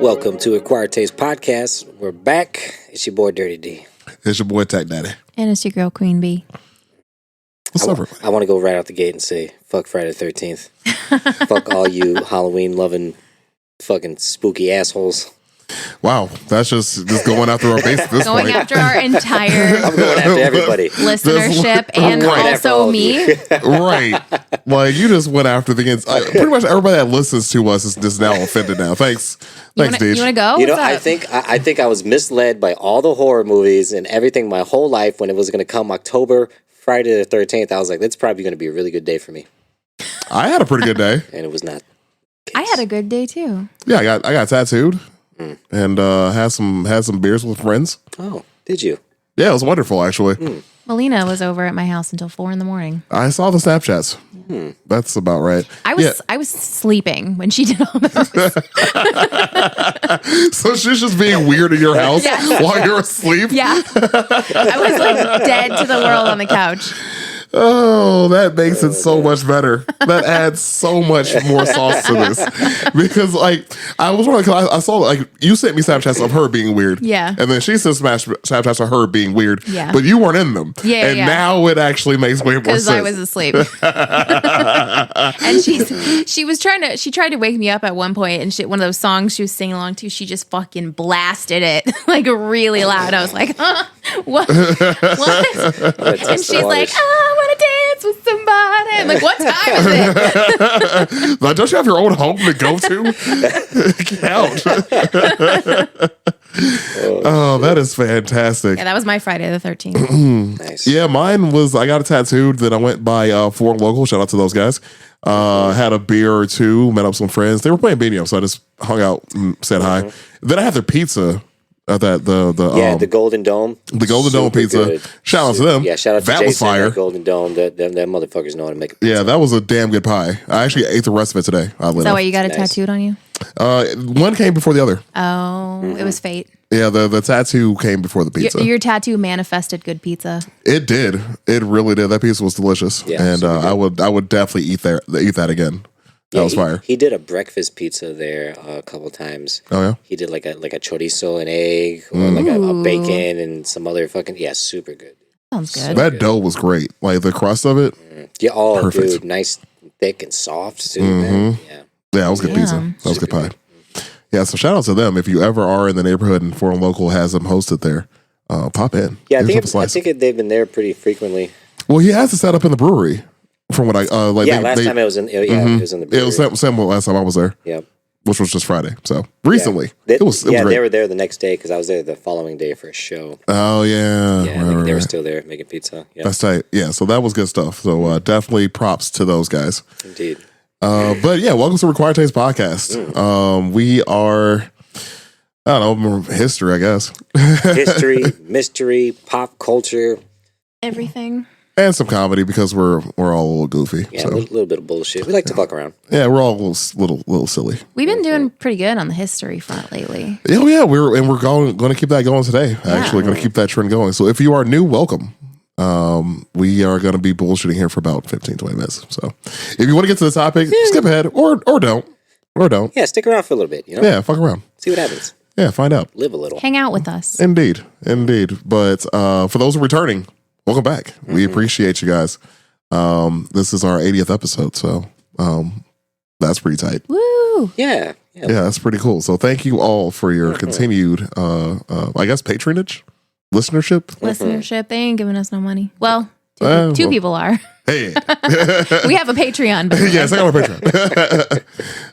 Welcome to Acquired Taste Podcast. We're back. It's your boy Dirty D. It's your boy Tech Daddy. And it's your girl Queen Bee. What's up, everybody? I want to go right out the gate and say, fuck Friday the 13th. Fuck all you Halloween-loving fucking spooky assholes. Wow, that's just going after our base at this Going point. after our entire I'm going after everybody. listenership and Right after all also of me. you. Right. Like, you just went after the ends. Pretty much everybody that listens to us is just now offended now. Thanks. Thanks, Deej. You want to go? You know, What's up? I think I was misled by all the horror movies and everything my whole life when it was going to come October, Friday the 13th. I was like, that's probably going to be a really good day for me. I had a pretty good day. And it was not. I had a good day too. Yeah, I got tattooed and had some beers with friends. Oh, did you? Yeah, it was wonderful, actually. Melina was over at my house until 4 a.m. I saw the Snapchats. That's about right. I was sleeping when she did all this. So she's just being weird in your house while you're asleep? Yeah. I was like dead to the world on the couch. Oh, that makes it so much better. That adds so much more sauce to this. Because, like, I was wondering, because I saw, like, you sent me Snapchats of her being weird. Yeah. And then she sent Snapchats of her being weird. Yeah. But you weren't in them. Yeah, and yeah. now it actually makes way more sense. Because I was asleep. And she tried to wake me up at one point, and one of those songs she was singing along to, she just fucking blasted it like really loud. I was like, huh? What? And she's like, I want to dance with somebody. I'm like, what time is it? Like, don't you have your own home to go to? Count. Oh, that is fantastic. Yeah, that was my Friday the 13th. Nice. Yeah, mine was, I got a tattooed, then I went by Foreign Local. Shout out to those guys. Had a beer or two, met up some friends. They were playing Beanie Up, so I just hung out and said hi. Then I had their pizza. The Golden Dome. The Golden Dome pizza. Good. Shout out to them. Yeah, shout out to that Jason was fire. at Golden Dome. That motherfuckers know how to make a pizza. Yeah, that was a damn good pie. I actually ate the rest of it today. Is that why you got it Nice. tattooed on you? One came before the other. Oh, it was fate. Yeah, the tattoo came before the pizza. Your tattoo manifested good pizza. It did. It really did. That pizza was delicious. Yeah, and super I would definitely eat that again. That was fire. He did a breakfast pizza there a couple times. Oh yeah. He did like a chorizo and egg, or like a bacon and some other fucking super good. Sounds good. That dough was great. Like the crust of it. Yeah, Perfect. dude, nice, thick and soft too, man. Yeah. Yeah, that was good pizza. That was good pie. Yeah, so shout out to them. If you ever are in the neighborhood and Foreign Local has them hosted there, pop in. Yeah, I Give us a think slice. they've been there pretty frequently. Well, he has to set up in the brewery. From what I like. Yeah, last time it was in. It was in the brewery. It was same last time I was there. Yep. Which was just Friday. So recently, They, it was they great. were there the next day because I was there the following day for a show. Oh yeah, Yeah, right, they were right. still there making pizza. Yeah, That's tight. Yeah, so that was good stuff. So definitely props to those guys. indeed. But yeah, welcome to Required Taste Podcast. We are, I don't know, history, I guess, History, mystery, pop culture. Everything. and some comedy because we're all a little goofy. Yeah, So a little bit of bullshit. We like to fuck around. yeah, we're all a little silly. We've been doing pretty good on the history front lately. Oh yeah, we're going to keep that going today. Actually, going to keep that trend going. So if you are new, welcome. We are going to be bullshitting here for about 15-20 minutes. So if you want to get to the topic, skip ahead or don't. Yeah, stick around for a little bit. You know, Yeah, fuck around. see what happens. Yeah, find out. Live a little. Hang out with us. Indeed. But for those who are returning, welcome back. We appreciate you guys. This is our 80th episode, so that's pretty tight. Woo! Yeah. Yeah, that's pretty cool. So thank you all for your continued, I guess, patronage, listenership. Listenership. They ain't giving us no money. Well, two well. people are. Hey, We have a Patreon. But yes, I got my Patreon.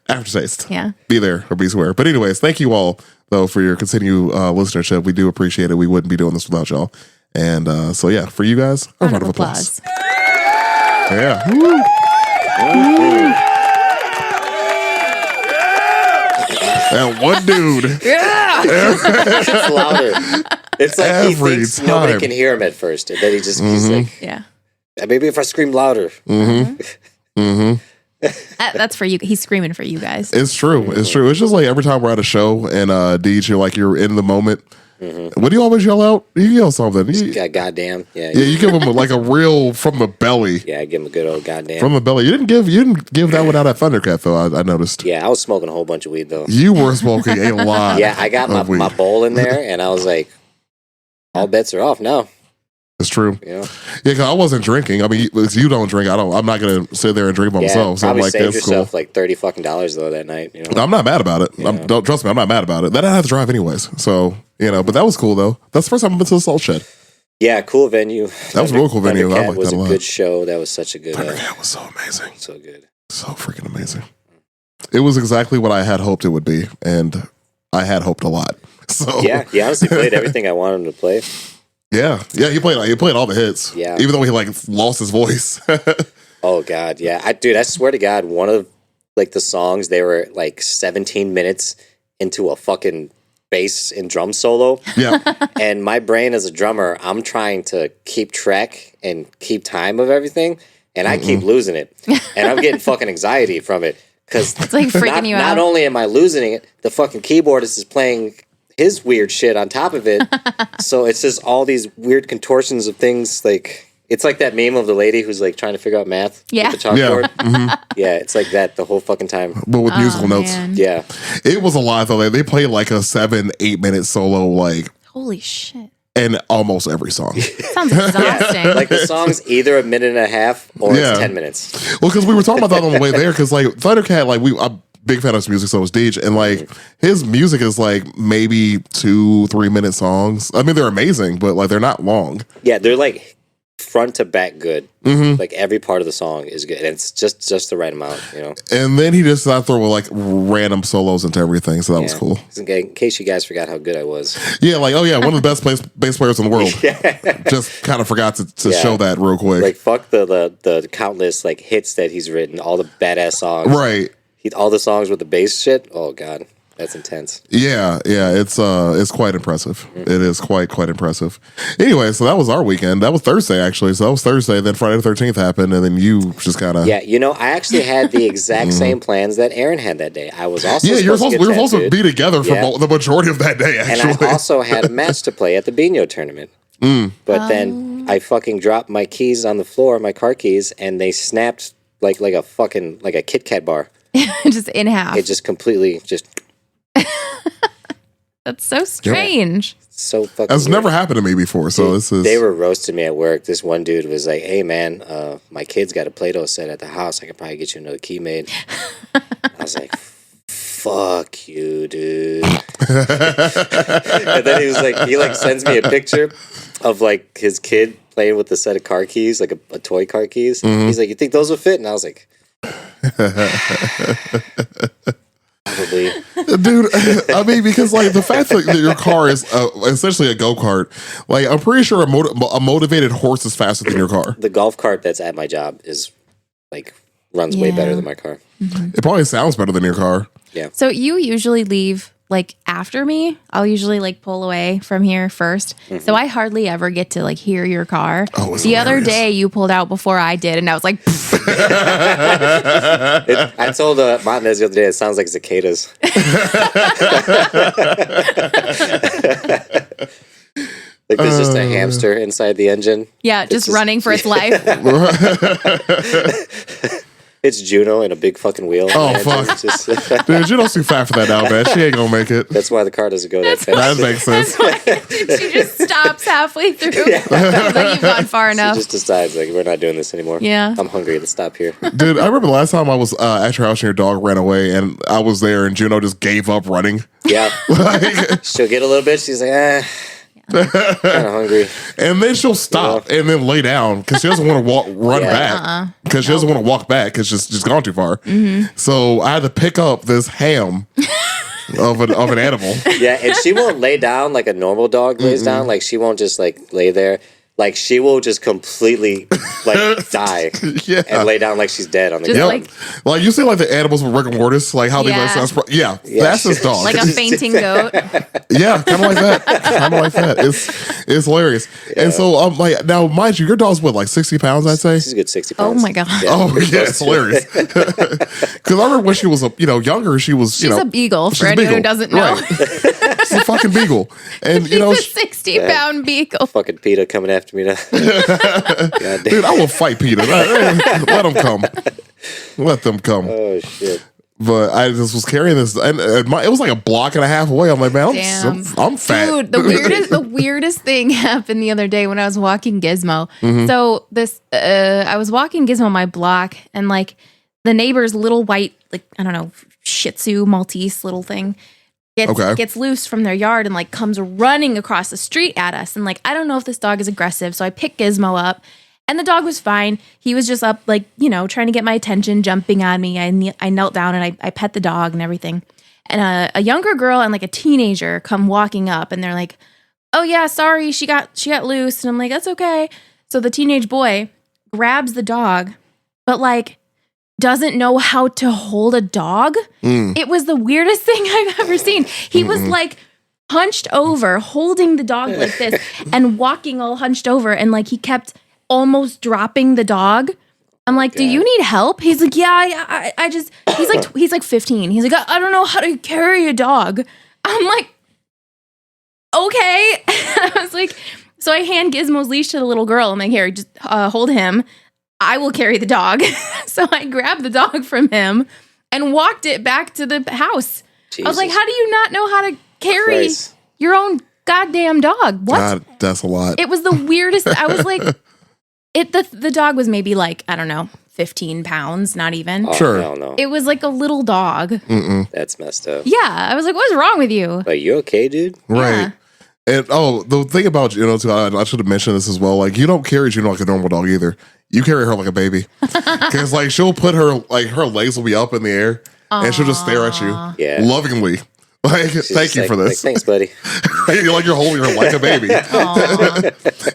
Aftertaste. Yeah. Be there or be square. But anyways, thank you all though for your continued listenership. We do appreciate it. We wouldn't be doing this without y'all. And so yeah, for you guys, a round of applause. Yeah. Woo. That one dude. It's louder. It's like he Every thinks nobody time. can hear him at first, and then he's like, Yeah. maybe if I scream louder. That's for you. He's screaming for you guys. It's true. It's true. It's just like every time we're at a show and DJ, like you're in the moment What do you always yell out? You yell something. Goddamn. Yeah. Yeah, you give him like a real from the belly. Yeah, I give him a good old goddamn. From the belly. You didn't give that one out at Thundercat though. I noticed. Yeah, I was smoking a whole bunch of weed though. You were smoking a lot. Yeah, I got my bowl in there, and I was like, all bets are off now. It's true. Yeah, because I wasn't drinking. I mean, you don't drink. I'm not gonna sit there and drink by myself. So I'm like, saved that's yourself cool. like $30 though that night. You know? I'm not mad about it. Yeah. Don't trust me. I'm not mad about it. Then I have to drive anyways. So but that was cool though. That's the first time I've been to the Salt Shed. Yeah, cool venue. That was a real cool venue. I liked was that a lot. A good show. That was such a good. Thundercat was so amazing. So good. So freaking amazing. It was exactly what I had hoped it would be, and I had hoped a lot. So yeah, he honestly played everything I wanted him to play. Yeah, he played all the hits. Yeah, even though he like lost his voice. Oh God, yeah, I swear to God, one of like the songs they were like 17 minutes into a fucking bass and drum solo. Yeah, and my brain as a drummer, I'm trying to keep track and keep time of everything, and I keep losing it, and I'm getting fucking anxiety from it because it's like freaking you out. Not only am I losing it, the fucking keyboardist is playing his weird shit on top of it. So it's just all these weird contortions of things. Like it's like that meme of the lady who's like trying to figure out math with the chalkboard. Yeah, it's like that the whole fucking time. But with musical notes. Man. Yeah. It was a lot though. They played like a 7-8 minute solo like holy shit. in almost every song. Sounds exhausting. Like the song's either a minute and a half or it's 10 minutes. Well, because we were talking about that on the way there, because like Thundercat, like I'm big fan of his music, so is Deej, and like his music is like maybe 2-3 minute songs. I mean, they're amazing, but like they're not long. Yeah, they're like front to back good. Like every part of the song is good, and it's just the right amount, you know. And then he just started throwing like random solos into everything, so that was cool. In case you guys forgot how good I was. Yeah, like one of the best bass players in the world. Just kind of forgot to show that real quick. Like fuck the countless like hits that he's written, all the badass songs. Right. All the songs with the bass shit. Oh God, that's intense. Yeah, it's quite impressive. It is quite impressive. Anyway, so that was our weekend. That was Thursday actually. So that was Thursday. Then Friday the 13th happened, and then you just kind of I actually had the exact same plans that Aaron had that day. I was also we were supposed to be together for the majority of that day. Actually, and I also had a match to play at the Bino tournament. But then I fucking dropped my keys on the floor, my car keys, and they snapped like a fucking like a Kit Kat bar. Just in half. It just completely just. That's so strange. So fucking. That's weird. never happened to me before. So this is. They were roasting me at work. This one dude was like, "Hey man, my kid's got a Play-Doh set at the house. I could probably get you another key made." I was like, "Fuck you, dude." And then he was like, he sends me a picture of like his kid playing with the set of car keys, like a toy car keys. He's like, "You think those will fit?" And I was like. Probably. Dude, I mean, because like the fact that your car is essentially a go-kart, like I'm pretty sure a motivated horse is faster than your car. The golf cart that's at my job is like runs way better than my car. It probably sounds better than your car. Yeah. So you usually leave like after me. I'll usually like pull away from here first. So I hardly ever get to like hear your car. Oh, it's the hilarious. other day you pulled out before I did, and I was like, I told Montanez the other day it sounds like cicadas. Like there's just a hamster inside the engine. yeah, just running for its life. It's Juno in a big fucking wheel. Oh, And fuck. it's just- Dude, you don't too fat for that now, man. She ain't gonna make it. that's why the car doesn't go that fast. That makes sense. She just stops halfway through. Like you've gone far She enough. just decides like we're not doing this anymore. Yeah. I'm hungry. Let's stop here. Dude, I remember the last time I was at your house and your dog ran away, and I was there, and Juno just gave up running. Yeah. Like, She'll get a little bit. She's like, kind of hungry. and then she'll stop and then lay down because she doesn't want to run back because she doesn't want to walk back because she's gone too far. So I had to pick up this ham of an animal. Yeah, and she won't lay down like a normal dog lays down. Like she won't just like lay there. Like she will just completely like die Yeah. and lay down like she's dead on the Just ground. Like you see like the animals with Rick and Mortis, like how they Yeah. like that's his dog. Like a fainting goat. Yeah, kind of like that. Kind of like that. It's hilarious. And so like now, mind you, your dog's what, like 60 pounds, I'd say. She's a good 60 Oh pounds. my god. Yeah. Oh yeah, it's hilarious. Because I remember when she was younger, she was She's a beagle for she's a anyone who beagle. doesn't know. Right. It's a fucking beagle. And, He's a 60-pound beagle. Fucking PETA coming after me now. dude, I will fight PETA. Let them come. Let them come. Oh, shit. But I just was carrying this, and it was like a block and a half away. I'm like, man, I'm fat. Dude, the weirdest thing happened the other day when I was walking Gizmo. So I was walking Gizmo my block, and like the neighbor's little white, like I don't know, Shih Tzu Maltese little thing gets loose from their yard and like comes running across the street at us. And like I don't know if this dog is aggressive, so I pick Gizmo up. And the dog was fine. He was just up, like, trying to get my attention, jumping on me. I knelt down and I pet the dog and everything. And a younger girl and like a teenager come walking up and they're like, "Oh yeah, sorry, she got loose." And I'm like, "That's okay." So the teenage boy grabs the dog, but like doesn't know how to hold a dog. It was the weirdest thing I've ever seen. He was like hunched over, holding the dog like this and walking all hunched over, and like he kept almost dropping the dog. I'm like, "Do you need help?" He's like, "Yeah, I just," he's like 15. He's like, I don't know how to carry a dog." I'm like, "Okay." I was like, so I hand Gizmo's leash to the little girl. I'm like, "Here, just hold him. I will carry the dog." So I grabbed the dog from him and walked it back to the house. Jesus. I was like, "How do you not know how to carry your own goddamn dog?" What? God, that's a lot. It was the weirdest. I was like, the dog was maybe like, I don't know, 15 pounds, not even. Oh, sure. Hell no. It was like a little dog. That's messed up. Yeah. I was like, "What's wrong with you?" Like, you okay, dude? Right. Yeah. And the thing about, too, I should have mentioned this as well. Like, you don't carry Juno like a normal dog either. You carry her like a baby. Because, like, she'll put her legs will be up in the air and she'll just stare at you lovingly. Like, thank you for this. Like, thanks, buddy. You're holding her like a baby.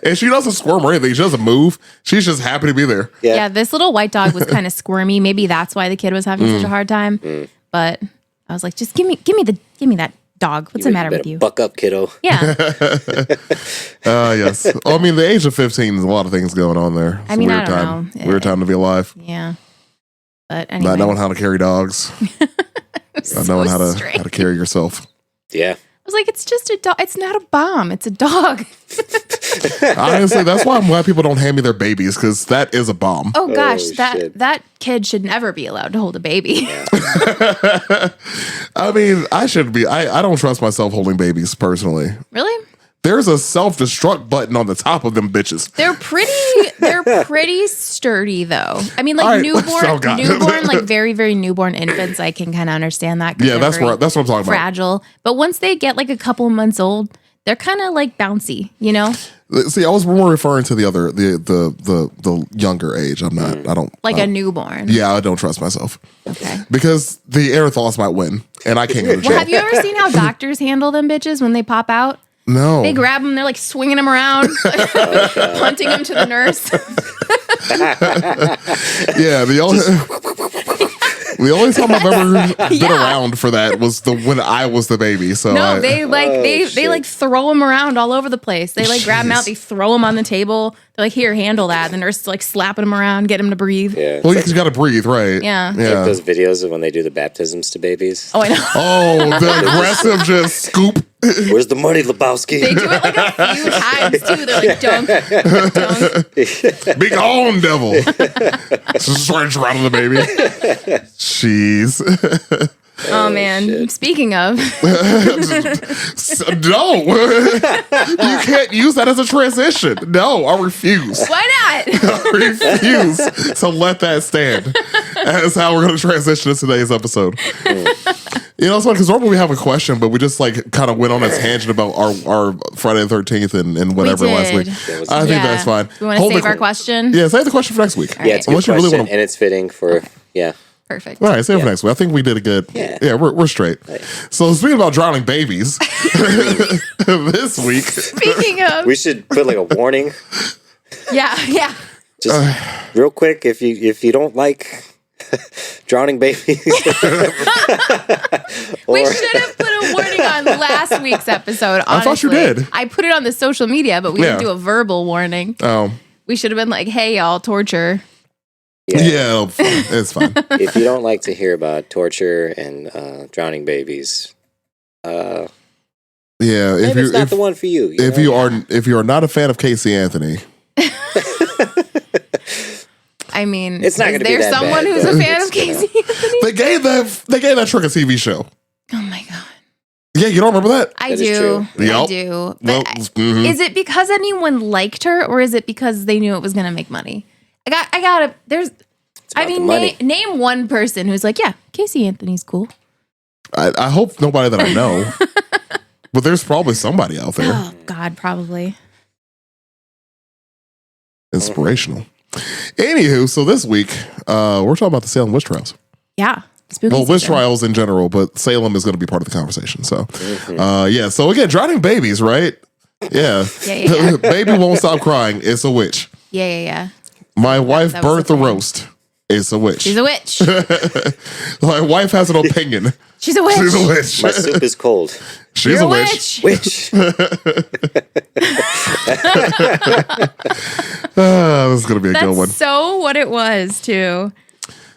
And she doesn't squirm or anything. She doesn't move. She's just happy to be there. Yeah. This little white dog was kind of squirmy. Maybe that's why the kid was having such a hard time. But I was like, "Just give me that dog. What's the matter with you?" Buck up, kiddo. Yeah. Yes. Well, I mean, the age of 15, there's a lot of things going on there. It's I mean, a weird I don't time. know. Weird time to be alive. Yeah. But anyway. Not knowing how to carry dogs. Not knowing how to carry yourself. Yeah. I was like, "It's just a dog. It's not a bomb. It's a dog." Honestly, that's why I'm glad people don't hand me their babies, because that is a bomb. Oh gosh, shit. that kid should never be allowed to hold a baby. I mean, I shouldn't be. I don't trust myself holding babies personally. Really? There's a self-destruct button on the top of them bitches. They're pretty sturdy though. I mean, like All right, newborn, like very, very newborn infants, I can kind of understand that. Yeah, that's what I'm talking fragile. But once they get like a couple months old, they're kind of like bouncy, See, I was more referring to the younger age. I'm not. I don't like a newborn. Yeah, I don't trust myself. Okay. Because the Erythros might win, and I can't go to jail. Well, have you ever seen how doctors handle them bitches when they pop out? No. They grab them, they're like swinging them around, punting them to the nurse. Yeah, the only time I've ever been around for that was when I was the baby. So no, they like throw them around all over the place. They like grab them out, they throw them on the table. They're like, "Here, handle that." The nurse is like slapping them around, get them to breathe. Yeah. Well, you got to breathe, right? Yeah. Like those videos of when they do the baptisms to babies. Oh, I know. Oh, the aggressive just scoop. Where's the money, Lebowski? They do it like a few times too. They're like, "Dunk, dunk." Be gone, devil. Just trying to drown the baby. Jeez. Oh man. Shit. Speaking of, No. You can't use that as a transition. No, I refuse. why not? I refuse to let that stand. That's how we're going to transition to today's episode. It's funny because normally we have a question, but we just like kind of went on a tangent about our Friday the 13th and whatever last week. I think that's fine. We want to save our question. Yeah, save the question for next week. All Yeah, it's a good question, and it's fitting for Perfect. All right, save it for next week. I think we did a good. Yeah, we're straight. Right. So speaking about drowning babies, this week. Speaking of, we should put like a warning. Yeah. Just real quick, if you don't like drowning babies, we should have put a warning on last week's episode. Honestly. I thought you did. I put it on the social media, but we didn't do a verbal warning. We should have been like, "Hey, y'all, torture." Yeah, it's fine. If you don't like to hear about torture and drowning babies, Yeah, Maybe it's not the one for you. If you are not a fan of Casey Anthony, I mean, it's not going to be there that someone bad, who's but a fan of Casey Anthony? they gave that trick a TV show. Oh my god. Yeah, you don't remember that? I That is do. true. I Yep. do. Well, But mhm. is it because anyone liked her, or is it because they knew it was going to make money? I gotta. There's. I about the mean, money. name one person who's like, yeah, Casey Anthony's cool. I hope nobody that I know, but there's probably somebody out there Oh God, probably. inspirational. Anywho, so this week we're talking about the Salem witch trials. Yeah. Spooky Well, witch season. trials in general, but Salem is going to be part of the conversation. So, yeah. So again, drowning babies, right? Yeah. Yeah. Baby won't stop crying. It's a witch. Yeah. My wife that was birthed a a thing. roast. It's a witch. She's a witch. My wife has an opinion. She's a witch. She's a witch. My soup is cold. She's You're a witch. Which? This is going to be a good one. That's so what it was too.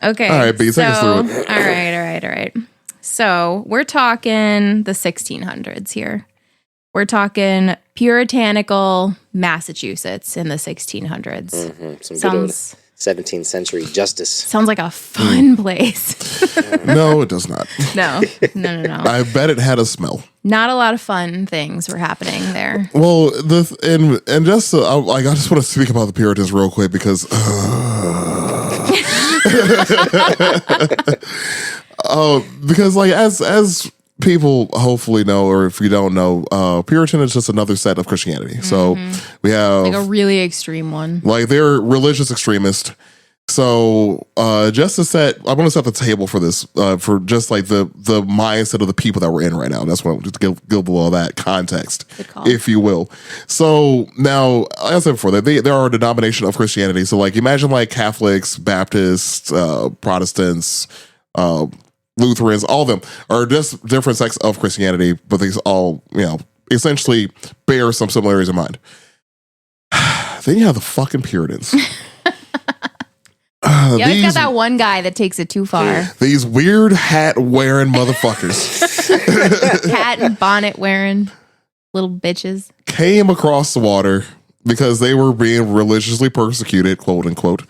Okay. All right, B, take us through it. All right. So we're talking the 1600s here. We're talking puritanical Massachusetts in the 1600s. Some good old Sounds 17th century justice. like a fun place. No, it does not. No. I bet it had a smell. Not a lot of fun things were happening there. Well, and just I just want to speak about the Puritans real quick because because like as people hopefully know, or if you don't know, Puritan is just another set of Christianity. So we have Like a really extreme one. like they're religious extremists. So just to set, I want to set the table for this, for just like the mindset of the people that we're in right now. That's what just give below that context, Good call. if you will. So now, like I said before, there are a denomination of Christianity. So like imagine like Catholics, Baptists, Protestants, Lutherans, all of them are just different sects of Christianity, but these all, essentially bear some similarities in mind. Then you have the fucking Puritans. You always got that one guy that takes it too far. These weird hat wearing motherfuckers Hat and bonnet wearing little bitches. came across the water because they were being religiously persecuted, quote unquote,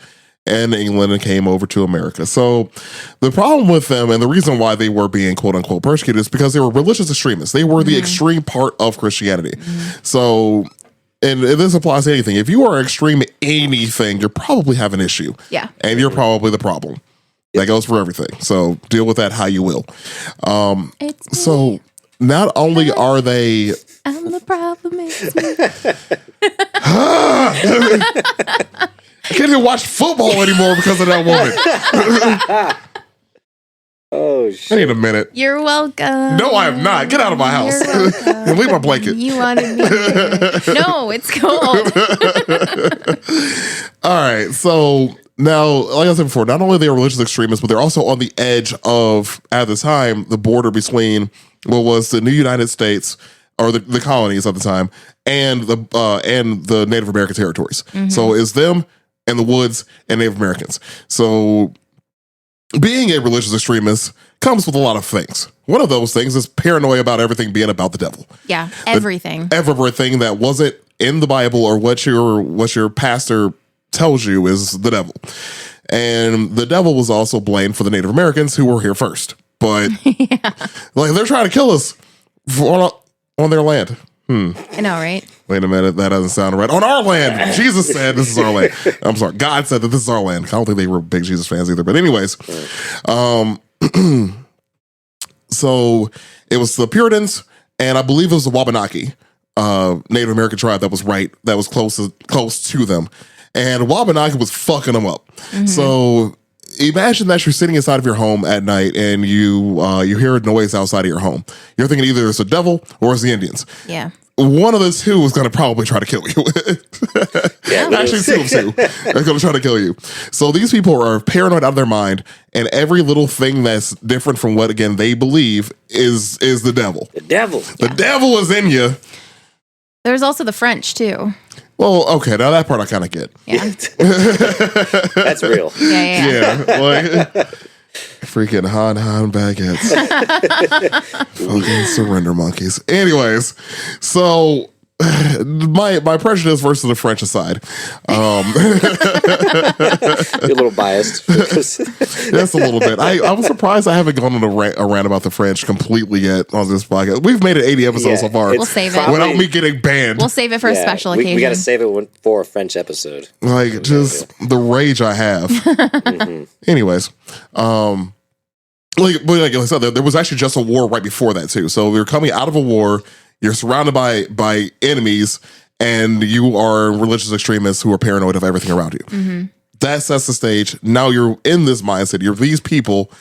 in England and came over to America. So the problem with them and the reason why they were being quote unquote persecuted is because they were religious extremists. They were the extreme part of Christianity. So, and this applies to anything. If you are extreme at anything, you probably have an issue. Yeah. And you're probably the problem. That goes for everything. So deal with that how you will. It's me. So not only are they I'm the problem. It's me. I can't even watch football anymore because of that woman. Oh, I shit. need a minute. You're welcome. No, I am not. Get out of my house. You're welcome. Leave my blanket. You wanted me to. No, it's cold. All right. So now, like I said before, not only are they religious extremists, but they're also on the edge of, at the time, the border between what was the new United States or the colonies at the time and the Native American territories. So it's them and the woods and Native Americans. So being a religious extremist comes with a lot of things. One of those things is paranoia about everything being about the devil. Yeah, everything. Everything that wasn't in the Bible or what your pastor tells you is the devil. And the devil was also blamed for the Native Americans who were here first. But like they're trying to kill us on their land. I know, right? Wait a minute, that doesn't sound right. On our land, Jesus said this is our land. I'm sorry, God said that this is our land. I don't think they were big Jesus fans either. But anyways, so it was the Puritans, and I believe it was the Wabanaki, Native American tribe that was close to them, and Wabanaki was fucking them up. So imagine that you're sitting inside of your home at night and you hear a noise outside of your home. You're thinking either it's the devil or it's the Indians. Yeah. One of those two is going to probably try to kill you. Actually, two of two are going to try to kill you. So these people are paranoid out of their mind, and every little thing that's different from what, again, they believe is the devil. The devil. The devil is in you. There's also the French, too. Well, okay, now that part I kind of get. Yeah. That's real. Yeah. Yeah, like, Freaking Han baguettes. Fucking surrender monkeys. Anyways, so my prejudice versus the French aside. You're a little biased. That's a little bit. I was surprised I haven't gone on a rant about the French completely yet on this podcast. We've made it 80 episodes so far. We'll save it. Without me getting banned. We'll save it for a special occasion. We got to save it for a French episode. Like, just the rage I have. Anyways, like I said, there was actually just a war right before that too. So we were coming out of a war. You're surrounded by enemies, and you are religious extremists who are paranoid of everything around you. Mm-hmm. That sets the stage. Now you're in this mindset. You're these people.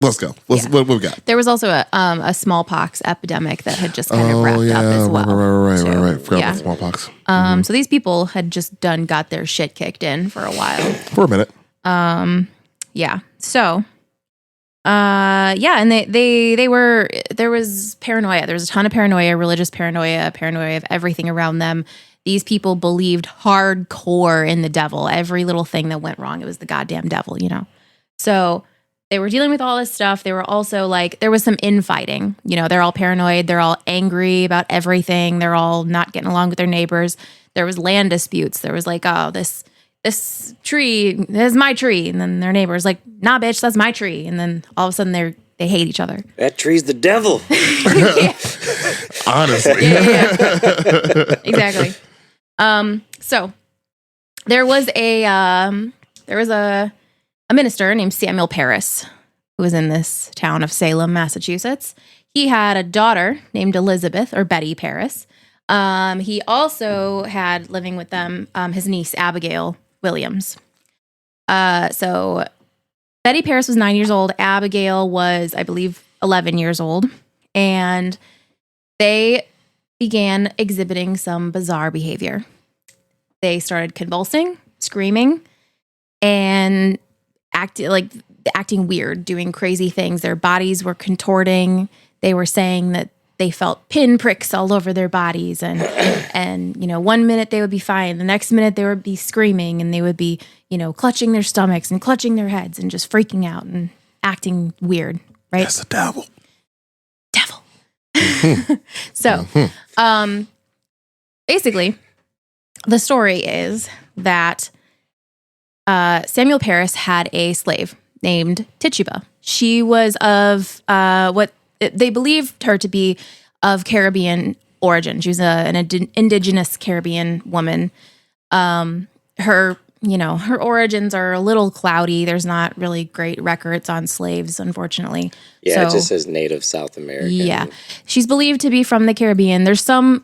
Let's go. What we got? There was also a smallpox epidemic that had just kind of wrapped up as well. Right. Forgot about smallpox. So these people had just got their shit kicked in for a while. For a minute. Yeah. So, and they were, there was paranoia. There was a ton of paranoia, religious paranoia of everything around them. These people believed hardcore in the devil. Every little thing that went wrong, it was the goddamn devil, So they were dealing with all this stuff. They were also there was some infighting. They're all paranoid. They're all angry about everything. They're all not getting along with their neighbors. There was land disputes. There was this tree, this is my tree. And then their neighbor's like, nah, bitch, that's my tree. And then all of a sudden they hate each other. That tree's the devil. Honestly. Yeah. Exactly. So there was a minister named Samuel Paris who was in this town of Salem, Massachusetts. He had a daughter named Elizabeth, or Betty Paris. He also had living with them his niece Abigail Williams. So Betty Paris was 9 years old. Abigail was, I believe, 11 years old. And they began exhibiting some bizarre behavior. They started convulsing, screaming, and acting weird, doing crazy things. Their bodies were contorting. They were saying that they felt pinpricks all over their bodies, and one minute they would be fine, the next minute they would be screaming, and they would be clutching their stomachs and clutching their heads and just freaking out and acting weird. Right? That's the devil. So, basically, the story is that Samuel Paris had a slave named Tituba. She was of what they believed her to be of Caribbean origin. She was an indigenous Caribbean woman. Her origins are a little cloudy. There's not really great records on slaves, unfortunately. Yeah, it just says native South American. Yeah. She's believed to be from the Caribbean. There's some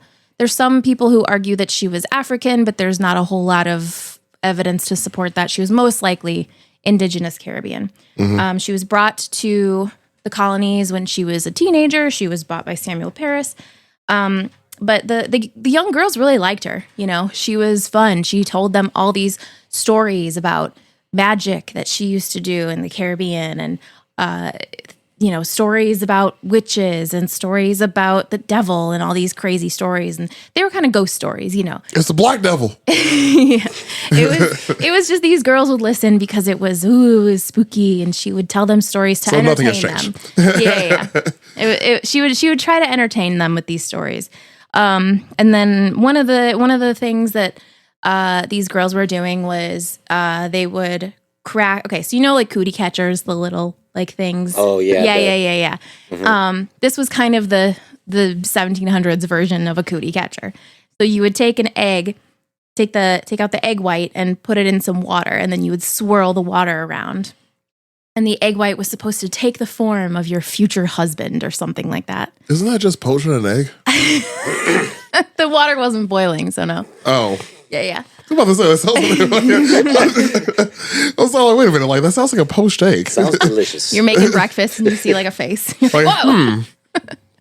people who argue that she was African, but there's not a whole lot of evidence to support that. She was most likely indigenous Caribbean. Mm-hmm. She was brought to the colonies when she was a teenager. She was bought by Samuel Paris. But the young girls really liked her. She was fun. She told them all these stories about magic that she used to do in the Caribbean, and stories about witches and stories about the devil and all these crazy stories. And they were kind of ghost stories, It's the black devil. Yeah. It was just these girls would listen because it was spooky, and she would tell them stories to entertain them. Yeah. She would try to entertain them with these stories. And then one of the things that these girls were doing was they would crack. Okay, so like cootie catchers, the little things. Oh yeah. Yeah. Mm-hmm. This was kind of the 1700s version of a cootie catcher. So you would take an egg, take out the egg white and put it in some water, and then you would swirl the water around. And the egg white was supposed to take the form of your future husband or something like that. Isn't that just poaching an egg? The water wasn't boiling, so no. Oh. Yeah. I'm about to say, that sounds I was like, wait a minute, that sounds like a poached egg. Sounds delicious. You're making breakfast and you see a face. Whoa.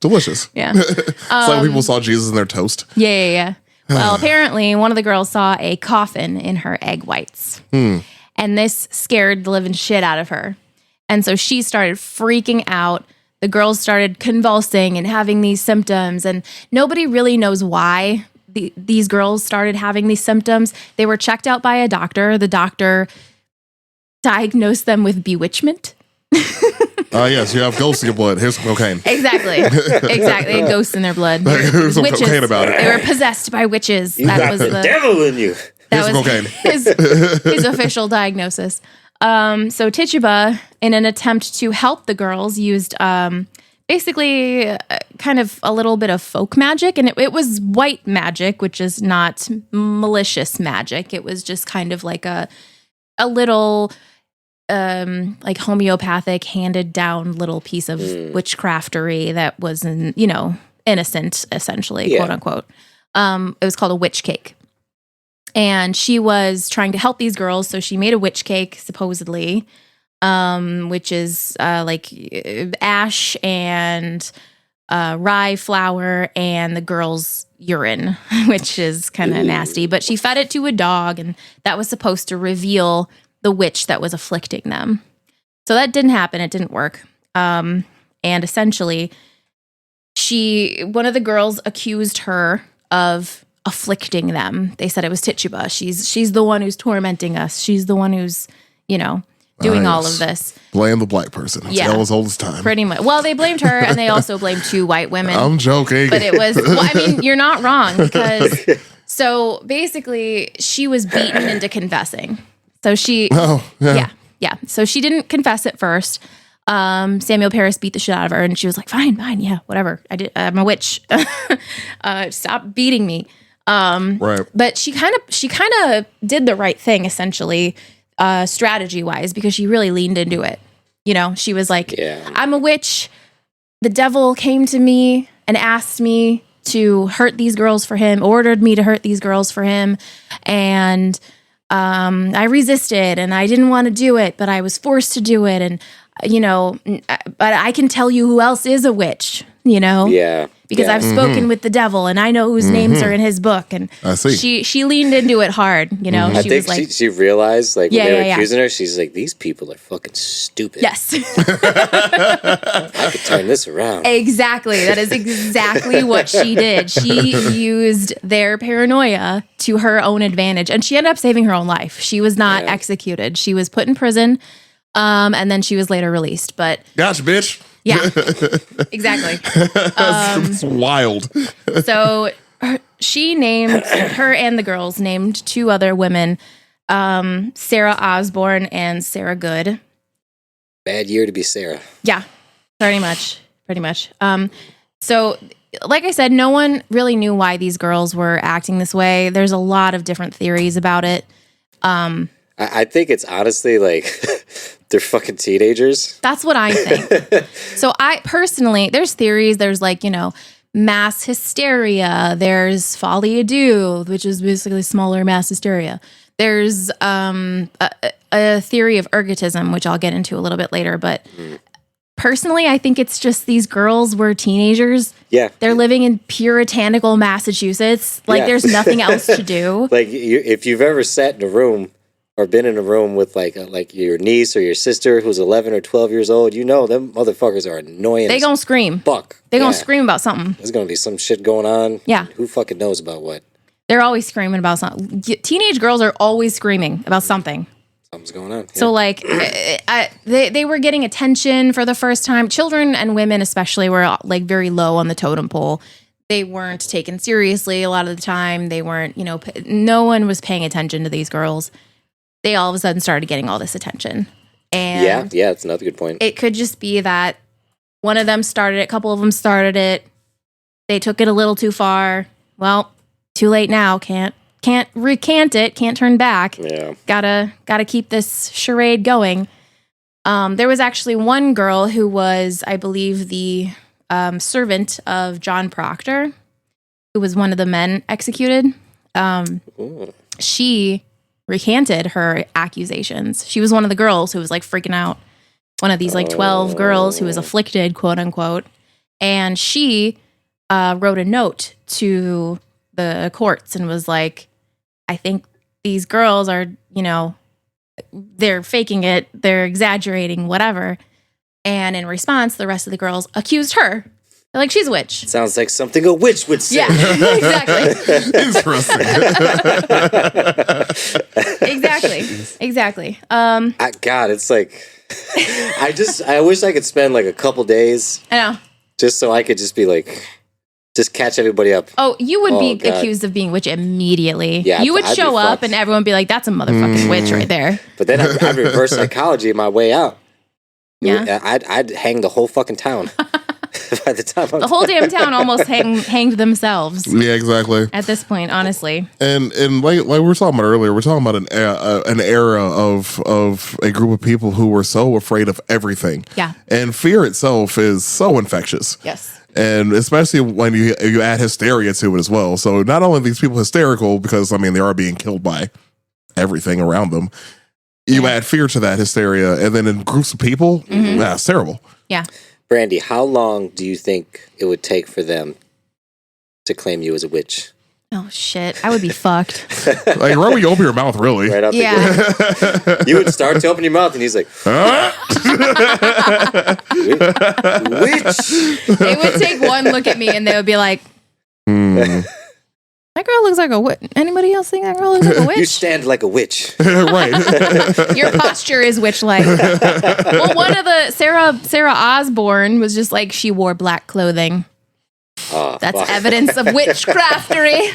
Delicious. Yeah. It's like people saw Jesus in their toast. Yeah. Well, apparently one of the girls saw a coffin in her egg whites. And this scared the living shit out of her. And so she started freaking out. The girls started convulsing and having these symptoms, and nobody really knows why these girls started having these symptoms. They were checked out by a doctor. The doctor diagnosed them with bewitchment. Yes, you have ghosts in your blood. Here's some cocaine. Exactly. They had ghosts in their blood. Here's some Witches. cocaine about it. They were possessed by witches. You got the devil in you. That Here's was cocaine. his official diagnosis. So Tituba, in an attempt to help the girls, used basically kind of a little bit of folk magic. And it was white magic, which is not malicious magic. It was just kind of like a little like homeopathic handed down little piece of witchcraftery that was innocent, essentially, quote unquote. It was called a witch cake. And she was trying to help these girls, so she made a witch cake, supposedly, which is like ash and rye flour and the girls' urine, which is kind of nasty. But she fed it to a dog, and that was supposed to reveal the witch that was afflicting them. So that didn't happen. It didn't work. And essentially, one of the girls accused her of afflicting them. They said it was Tituba. She's the one who's tormenting us. She's the one who's, doing all of this. Blame the black person. It's as old as time. Pretty much. Well, they blamed her, and they also blamed 2 white women. I'm joking. But it was, you're not wrong, because, so basically, she was beaten into confessing. So she, yeah. So she didn't confess at first. Samuel Paris beat the shit out of her, and she was like, fine, yeah, whatever. I'm a witch. Stop beating me. Right. But she kind of did the right thing, essentially, strategy wise, because she really leaned into it. She was like, I'm a witch. The devil came to me and asked me to hurt these girls for him, ordered me to hurt these girls for him. And I resisted, and I didn't want to do it, but I was forced to do it. And, but I can tell you who else is a witch, Yeah. Because I've spoken with the devil, and I know whose names are in his book. And I see. She leaned into it hard, I She think was like, she realized, like, when they were yeah. accusing her, she's like, these people are fucking stupid. yes. I could turn this around. Exactly. That is exactly what she did. She used their paranoia to her own advantage, and she ended up saving her own life. She was not executed. She was put in prison, and then she was later released. But gotcha, bitch. yeah, exactly. It's wild. So she named, her and the girls named 2 other women, Sarah Osborne and Sarah Good. Bad year to be Sarah. Yeah, pretty much. So like I said, no one really knew why these girls were acting this way. There's a lot of different theories about it. I think it's honestly like they're fucking teenagers. That's what I think. So I personally, there's theories. There's like, mass hysteria. There's folie à deux, which is basically smaller mass hysteria. There's a theory of ergotism, which I'll get into a little bit later. But personally, I think it's just these girls were teenagers. Yeah. They're living in puritanical Massachusetts. Like, there's nothing else to do. Like, if you've ever sat in a room or been in a room with like your niece or your sister who's 11 or 12 years old, them motherfuckers are annoying. They gonna scream. Fuck. They gonna scream about something. There's gonna be some shit going on. Yeah. Who fucking knows about what? They're always screaming about something. Teenage girls are always screaming about something. Something's going on. So like, they were getting attention for the first time. Children and women especially were like very low on the totem pole. They weren't taken seriously a lot of the time. They weren't, no one was paying attention to these girls. They all of a sudden started getting all this attention. And yeah, that's another good point. It could just be that one of them started it, a couple of them started it. They took it a little too far. Well, too late now. Can't recant it. Can't turn back. Yeah. Gotta keep this charade going. There was actually one girl who was, I believe, the servant of John Proctor, who was one of the men executed. She recanted her accusations. She was one of the girls who was like freaking out. One of these like 12 girls who was afflicted, quote unquote. And she wrote a note to the courts and was like, I think these girls are, they're faking it. They're exaggerating, whatever. And in response, the rest of the girls accused her. They're like, she's a witch. Sounds like something a witch would say. Yeah, exactly. Interesting. Exactly. Exactly. God, it's like I wish I could spend like a couple days I know. just so I could just be like, just catch everybody up. Oh, you would be God. accused of being a witch immediately. Yeah, you would I'd be show up fucked. and everyone would be like, that's a motherfucking witch right there. But then I'd reverse psychology my way out. Yeah. I'd hang the whole fucking town by the time I'm The whole damn town almost hanged themselves Yeah, exactly. at this point, honestly. And like we were talking about earlier, we're talking about an era of a group of people who were so afraid of everything. Yeah. And fear itself is so infectious. Yes. And especially when you add hysteria to it as well. So not only are these people hysterical because I mean they are being killed by everything around them. You add fear to that hysteria, and then in groups of people, it's terrible. Yeah. Brandy, how long do you think it would take for them to claim you as a witch? Oh shit, I would be fucked. Like right when you open your mouth, really. Right out the Yeah. gate. You would start to open your mouth, and he's like, witch. They would take one look at me and they would be like, that girl looks like a witch. Anybody else think that girl looks like a witch? You stand like a witch. Right. Your posture is witch-like. Well, one of the Sarah Osborne was just like she wore black clothing. Oh, That's fuck. evidence of witchcraftery.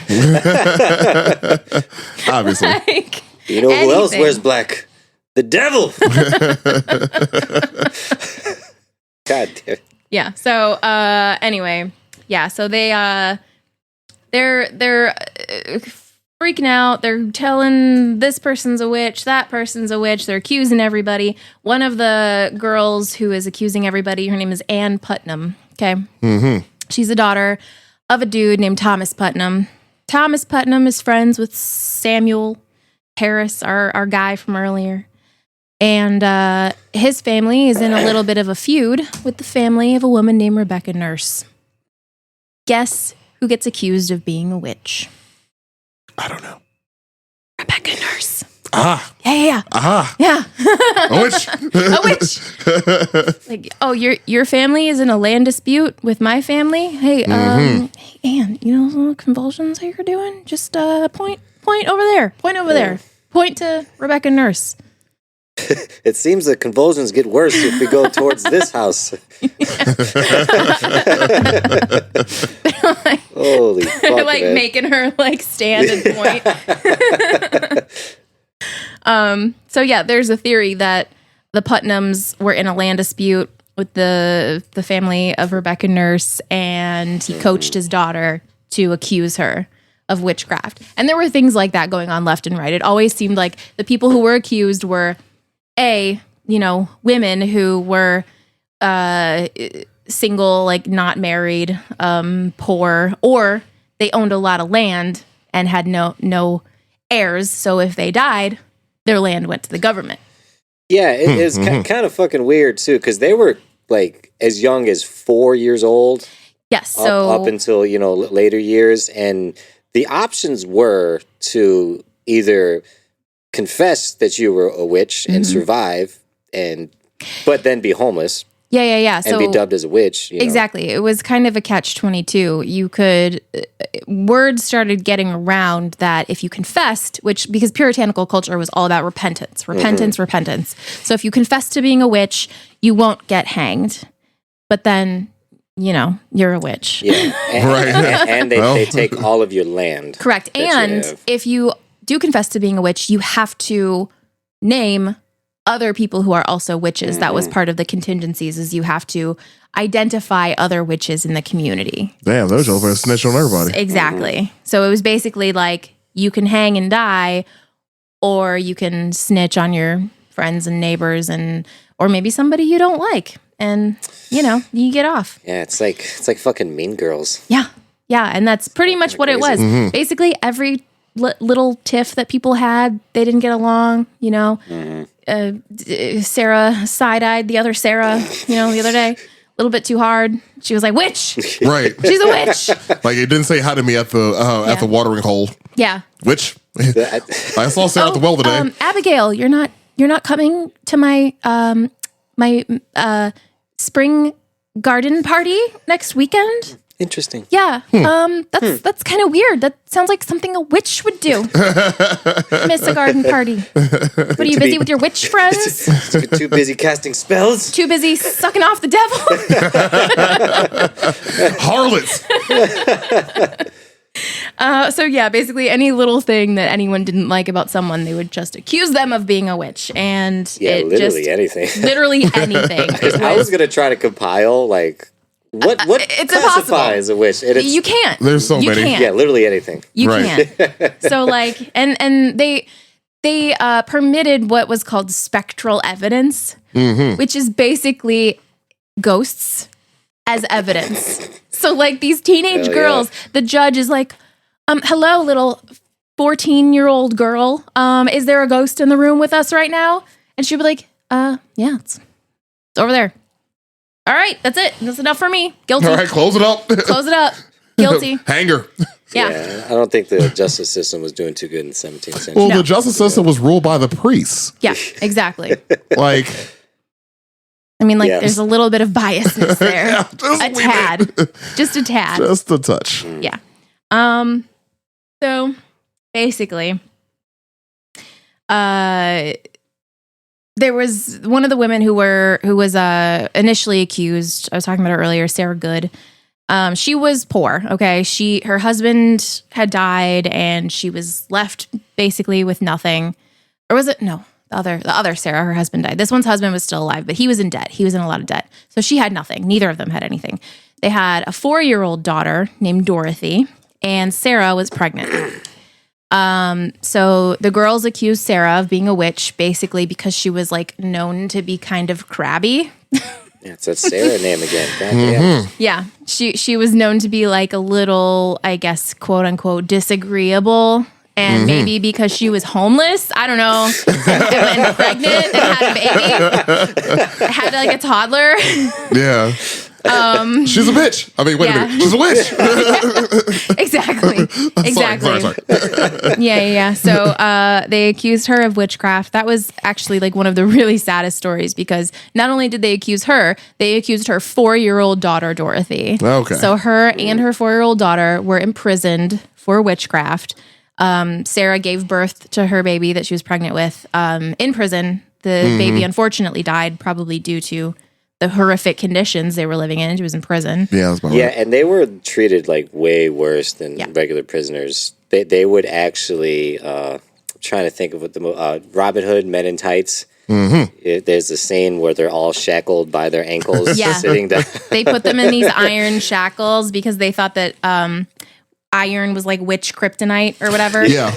Obviously. Like, You know who else anything. wears black? The devil. God damn. yeah. So anyway, yeah. So they're freaking out. They're telling this person's a witch, that person's a witch. They're accusing everybody. One of the girls who is accusing everybody, her name is Ann Putnam. Okay. Mm-hmm. She's the daughter of a dude named Thomas Putnam. Thomas Putnam is friends with Samuel Harris, our guy from earlier. And his family is in a little bit of a feud with the family of a woman named Rebecca Nurse. Guess who gets accused of being a witch? I don't know. Rebecca Nurse. Ah. Yeah. Aha. Yeah. A witch. A witch. Like, oh, your family is in a land dispute with my family. Hey, hey, Anne, you know those convulsions that you're doing? Just point over there. Point over there. Point to Rebecca Nurse. It seems the convulsions get worse if we go towards this house. Holy fuck, They're like man. making her like stand and point. So yeah, there's a theory that the Putnams were in a land dispute with the family of Rebecca Nurse, and he coached his daughter to accuse her of witchcraft. And there were things like that going on left and right. It always seemed like the people who were accused were women who were single, like not married, poor, or they owned a lot of land and had no heirs. So if they died, their land went to the government. Yeah, it is kind of fucking weird too, because they were like as young as 4 years old. Yes. So up until later years, and the options were to either confess that you were a witch and survive, but then be homeless. Yeah. And So be dubbed as a witch. Exactly. It was kind of a catch-22. You could, word started getting around that if you confessed, because puritanical culture was all about repentance. So if you confess to being a witch, you won't get hanged. But then, you're a witch. Yeah. And they take all of your land. Correct. that you And have. if you do confess to being a witch, you have to name other people who are also witches. That was part of the contingencies, is you have to identify other witches in the community. Damn, those are going to snitch on everybody. Exactly. So it was basically like you can hang and die, or you can snitch on your friends and neighbors, or maybe somebody you don't like, and you get off. Yeah, it's like fucking Mean Girls. Yeah, and that's pretty much what it was. Mm-hmm. Basically, every little tiff that people had, they didn't get along. Sarah side-eyed the other Sarah, the other day. A little bit too hard. She was like, witch. Right. She's a witch. Like it didn't say hi to me at the watering hole. Yeah. Witch. I saw Sarah at the well today. Abigail, you're not coming to my my spring garden party next weekend? Interesting. Yeah. That's kind of weird. That sounds like something a witch would do. Miss a garden party. What are you busy with your witch friends? Too busy casting spells. Too busy sucking off the devil? Harlots. So yeah, basically any little thing that anyone didn't like about someone, they would just accuse them of being a witch. And Yeah, literally anything. Literally anything. I was gonna try to compile like what it's classifies a witch. And You can't. There's so You many. can't. Yeah, literally anything. You Right. can't. So like, and they permitted what was called spectral evidence, which is basically ghosts as evidence. So like these teenage Hell girls, the judge is like, hello, little 14-year-old girl. Is there a ghost in the room with us right now? And she'd be like, yeah, it's over there. All right, that's it. That's enough for me. Guilty. All right, close it up. Close it up. Guilty. Hanger. Yeah. I don't think the justice system was doing too good in the 17th century. Well, No. the justice system was ruled by the priests. Yeah, exactly. Like, I mean, like, Yeah. there's a little bit of biasness there. yeah, just A leave tad. it. Just a tad. Just a touch. Yeah. So basically, there was one of the women who was initially accused. I was talking about her earlier, Sarah Good. She was poor. Okay, her husband had died, and she was left basically with nothing. Or was it no? The other Sarah, her husband died. This one's husband was still alive, but he was in debt. He was in a lot of debt, so she had nothing. Neither of them had anything. They had a 4-year-old daughter named Dorothy, and Sarah was pregnant. So the girls accused Sarah of being a witch, basically because she was like known to be kind of crabby. Yeah, it's that Sarah name again. God damn. Yeah, she was known to be like a little, I guess, quote unquote, disagreeable. And maybe because she was homeless, I don't know, and pregnant and had a baby, had like a toddler. Yeah. She's a bitch. I mean, wait Yeah. a minute. She's a witch. Exactly. Exactly. Sorry. Yeah. So they accused her of witchcraft. That was actually like one of the really saddest stories because not only did they accuse her, they accused her 4-year-old daughter, Dorothy. Okay. So her and her 4-year-old daughter were imprisoned for witchcraft. Sarah gave birth to her baby that she was pregnant with in prison. The baby unfortunately died, probably due to the horrific conditions they were living in. She was in prison. Yeah, that's about Yeah, right. and they were treated like way worse than Yeah. regular prisoners. They would actually trying to think of what the Robin Hood Men in Tights. There's a scene where they're all shackled by their ankles, Yeah. sitting down. They put them in these iron shackles because they thought that iron was like witch kryptonite or whatever. Yeah,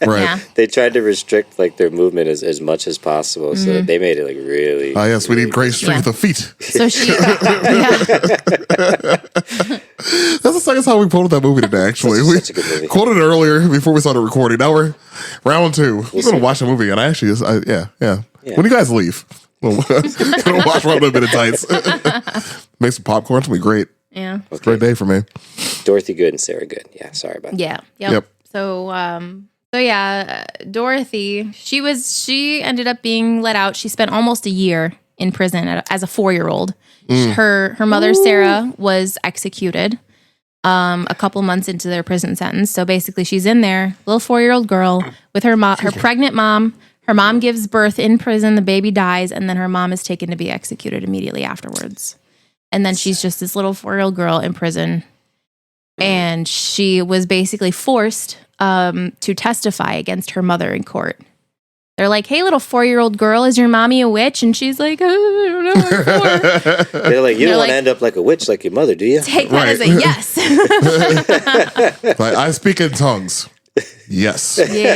right. Yeah. They tried to restrict like their movement as much as possible, so that they made it like really. Ah, yes, we need great strength Yeah. of feet. So she, yeah, That's the second time we quoted that movie today, actually. We Such a good movie. quoted it earlier before we started recording. Now we're round 2. We're going to watch the movie, and I actually, yeah. When you guys leave, we'll watch Robin Hood Men in Tights. Make some popcorn. It's going to be great. yeah, Great day for me. Dorothy Good and Sarah Good. Yeah, sorry about that. yeah, Yep. So, Dorothy, she ended up being let out. She spent almost a year in prison as a 4-year-old. Her mother, Sarah, was executed a couple months into their prison sentence. So basically, she's in there, little 4-year-old girl with her pregnant mom. Her mom gives birth in prison. The baby dies, and then her mom is taken to be executed immediately afterwards. And then she's just this little 4-year-old girl in prison. And she was basically forced to testify against her mother in court. They're like, hey, little 4-year-old girl, is your mommy a witch? And she's like, oh, I don't know. I'm 4. They're like, you They're don't want like- to end up like a witch like your mother, do you? Take that as a Right. yes. Like, I speak in tongues. Yes. Yeah,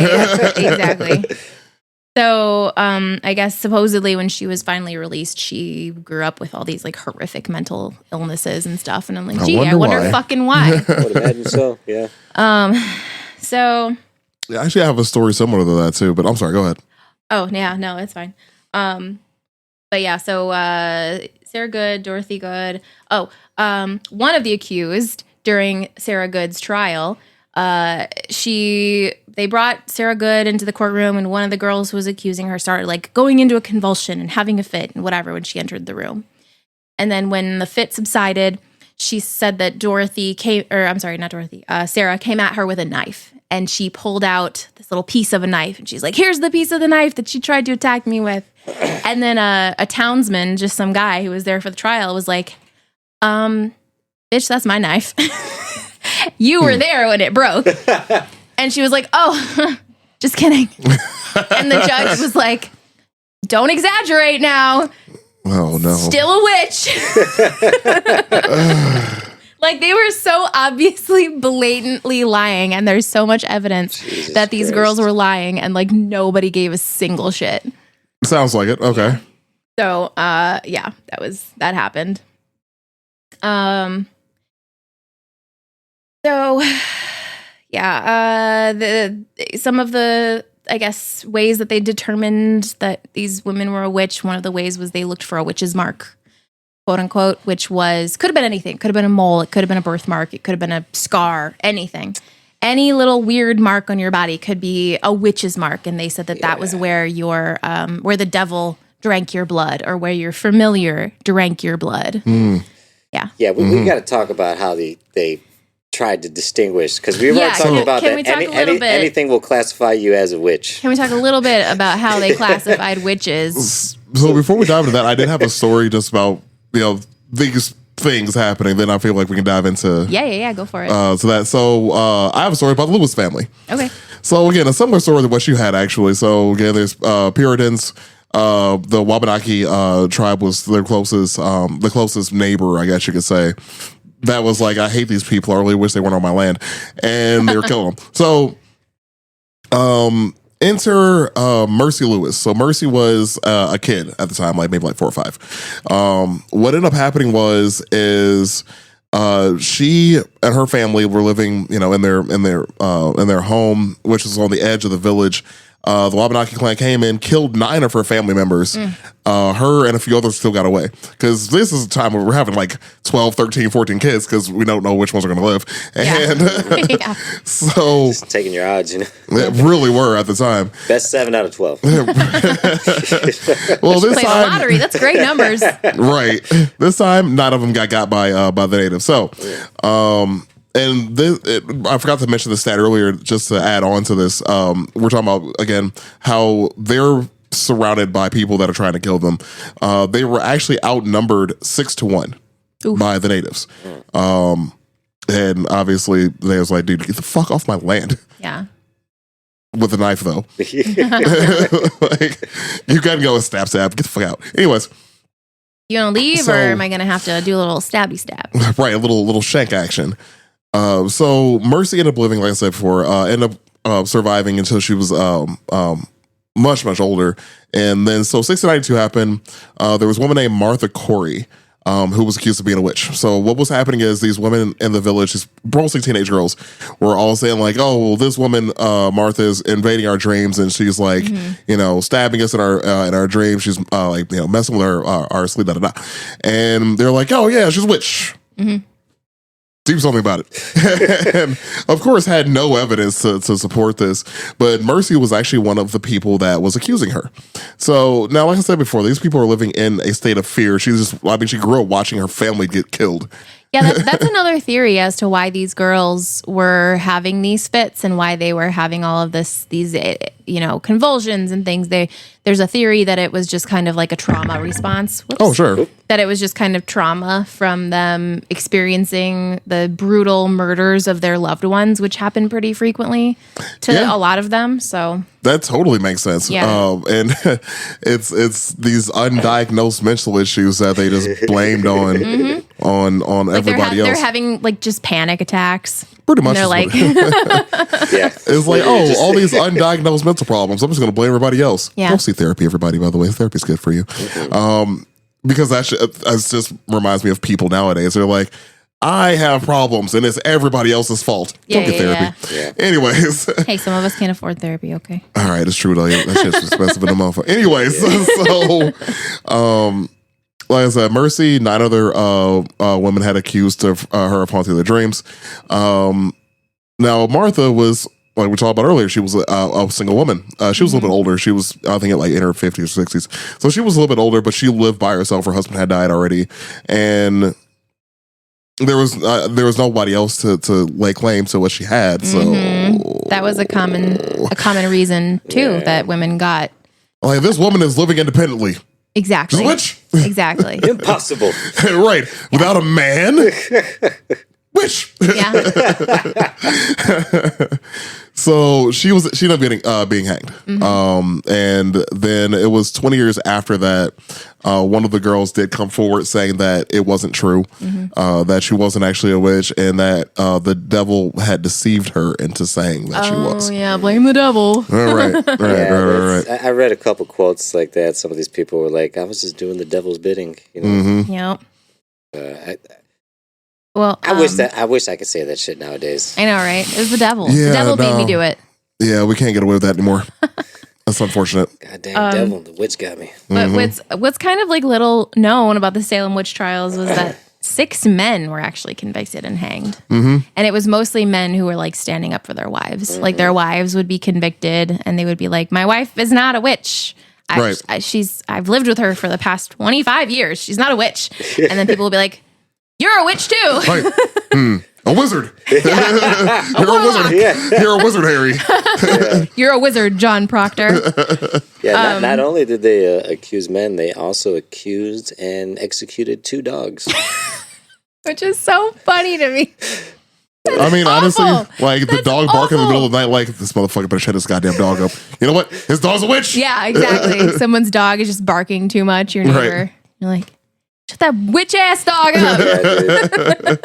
exactly. So, I guess supposedly when she was finally released, she grew up with all these like horrific mental illnesses and stuff. And I'm like, gee, I wonder wonder why. fucking why. Would imagine so. Yeah. So, Yeah, actually, I have a story similar to that, too, but I'm sorry. Go ahead. oh yeah, no, it's fine. But yeah, so Sarah Good, Dorothy Good. Oh, one of the accused during Sarah Good's trial, they brought Sarah Good into the courtroom, and one of the girls who was accusing her started like going into a convulsion and having a fit and whatever when she entered the room. And then when the fit subsided, she said that Sarah came at her with a knife, and she pulled out this little piece of a knife, and she's like, here's the piece of the knife that she tried to attack me with. And then a townsman, just some guy who was there for the trial, was like, bitch, that's my knife. You were there when it broke. And she was like, oh, just kidding. And the judge was like, don't exaggerate now. Oh, no. Still a witch. Like, they were so obviously blatantly lying, and there's so much evidence that these girls were lying, and like nobody gave a single shit. Sounds like it. Okay. So, that happened. Some of the, I guess, ways that they determined that these women were a witch, one of the ways was they looked for a witch's mark, quote unquote, which could have been anything. Could have been a mole. It could have been a birthmark. It could have been a scar, anything. Any little weird mark on your body could be a witch's mark. And they said that was where where the devil drank your blood, or where your familiar drank your blood. Mm. Yeah. Yeah, we got to talk about how they tried to distinguish, because we were talking about can that. We talk a little bit? Anything will classify you as a witch. Can we talk a little bit about how they classified witches? So before we dive into that, I did have a story just about, these things happening. Then I feel like we can dive into. Yeah, go for it. So I have a story about the Lewis family. Okay. So again, a similar story to what you had actually. So again, there's Puritans. The Wabanaki tribe was their closest neighbor, I guess you could say. That was like, I hate these people. I really wish they weren't on my land, and they were killing them. So, enter Mercy Lewis. So Mercy was a kid at the time, maybe 4 or 5. What ended up happening is she and her family were living, in their home, which was on the edge of the village. The Wabanaki clan came in, killed 9 of her family members. Her and a few others still got away. Because this is a time where we're having 12, 13, 14 kids, because we don't know which ones are going to live. And so... Just taking your odds, It really were at the time. Best 7 out of 12. Well, this Play time... the lottery. That's great numbers. Right. This time, 9 of them got by the natives. So... And I forgot to mention the stat earlier, just to add on to this. We're talking about, again, how they're surrounded by people that are trying to kill them. They were actually outnumbered 6-1 by the natives. And obviously, they was like, dude, get the fuck off my land. Yeah. With a knife, though. You gotta go and stab. Get the fuck out. Anyways. You gonna leave, or am I gonna have to do a little stabby stab? Right, a little shank action. So Mercy ended up living, like I said before, ended up surviving until she was much, much older. And then, so 1692 happened. There was a woman named Martha Corey, who was accused of being a witch. So what was happening is these women in the village, these mostly teenage girls, were all saying like, oh, well, this woman, Martha, is invading our dreams, and she's like, stabbing us in our dreams. She's messing with our sleep, da da da. And they're like, oh yeah, she's a witch. Do something about it. And of course had no evidence to support this, but Mercy was actually one of the people that was accusing her. So now, like I said before, these people are living in a state of fear. She grew up watching her family get killed. Yeah, that's another theory as to why these girls were having these fits and why they were having all of these convulsions and things. There's a theory that it was just kind of like a trauma response. Whoops. Oh, sure. That it was just kind of trauma from them experiencing the brutal murders of their loved ones, which happen pretty frequently to a lot of them. So that totally makes sense. Yeah. And it's these undiagnosed mental issues that they just blamed on everybody else. They're having just panic attacks. Pretty much. And they're like, it's like, all these undiagnosed mental problems. I'm just going to blame everybody else. Yeah. Go see therapy, everybody, by the way. Therapy's good for you. Because that just reminds me of people nowadays. They're like, I have problems and it's everybody else's fault. Don't get therapy. Yeah. Anyways. Hey, some of us can't afford therapy, okay? All right, it's true though. That shit's expensive in the motherfucker. Anyways, like I said, Mercy, 9 other women had accused of her of haunting their dreams. Now, Martha was, like we talked about earlier, she was a single woman. She was a little bit older. She was, I think, in her 50s or 60s. So she was a little bit older, but she lived by herself. Her husband had died already. And there was nobody else to lay claim to what she had. So that was a common reason too that women got. Like, this woman is living independently. Exactly. She's a witch. Exactly. Impossible. Right. Without a man. Witch. Yeah. So she ended up being hanged. And then it was 20 years after that, one of the girls did come forward saying that it wasn't true, that she wasn't actually a witch, and that the devil had deceived her into saying that she was. Oh yeah, blame the devil. Right. I read a couple quotes like that. Some of these people were like, "I was just doing the devil's bidding," you know. Yep. Well, I wish I could say that shit nowadays. I know, right? It was the devil. Yeah, The devil made me do it. Yeah, we can't get away with that anymore. That's unfortunate. Goddamn devil, the witch got me. But what's kind of like little known about the Salem witch trials was that 6 men were actually convicted and hanged, and it was mostly men who were like standing up for their wives. Like their wives would be convicted, and they would be like, "My wife is not a witch. I've lived with her for the past 25 years. She's not a witch." And then people will be like, "You're a witch too." Right. A wizard. You're a wizard. Yeah. You're a wizard, Harry. You're a wizard, John Proctor. Yeah, not only did they accuse men, they also accused and executed 2 dogs. Which is so funny to me. I mean, honestly, like the dog barking in the middle of the night, like, this motherfucker better shut his goddamn dog up. You know what? His dog's a witch. Yeah, exactly. Someone's dog is just barking too much. Your neighbor. Right. You're like, shut that witch ass dog up. Yeah,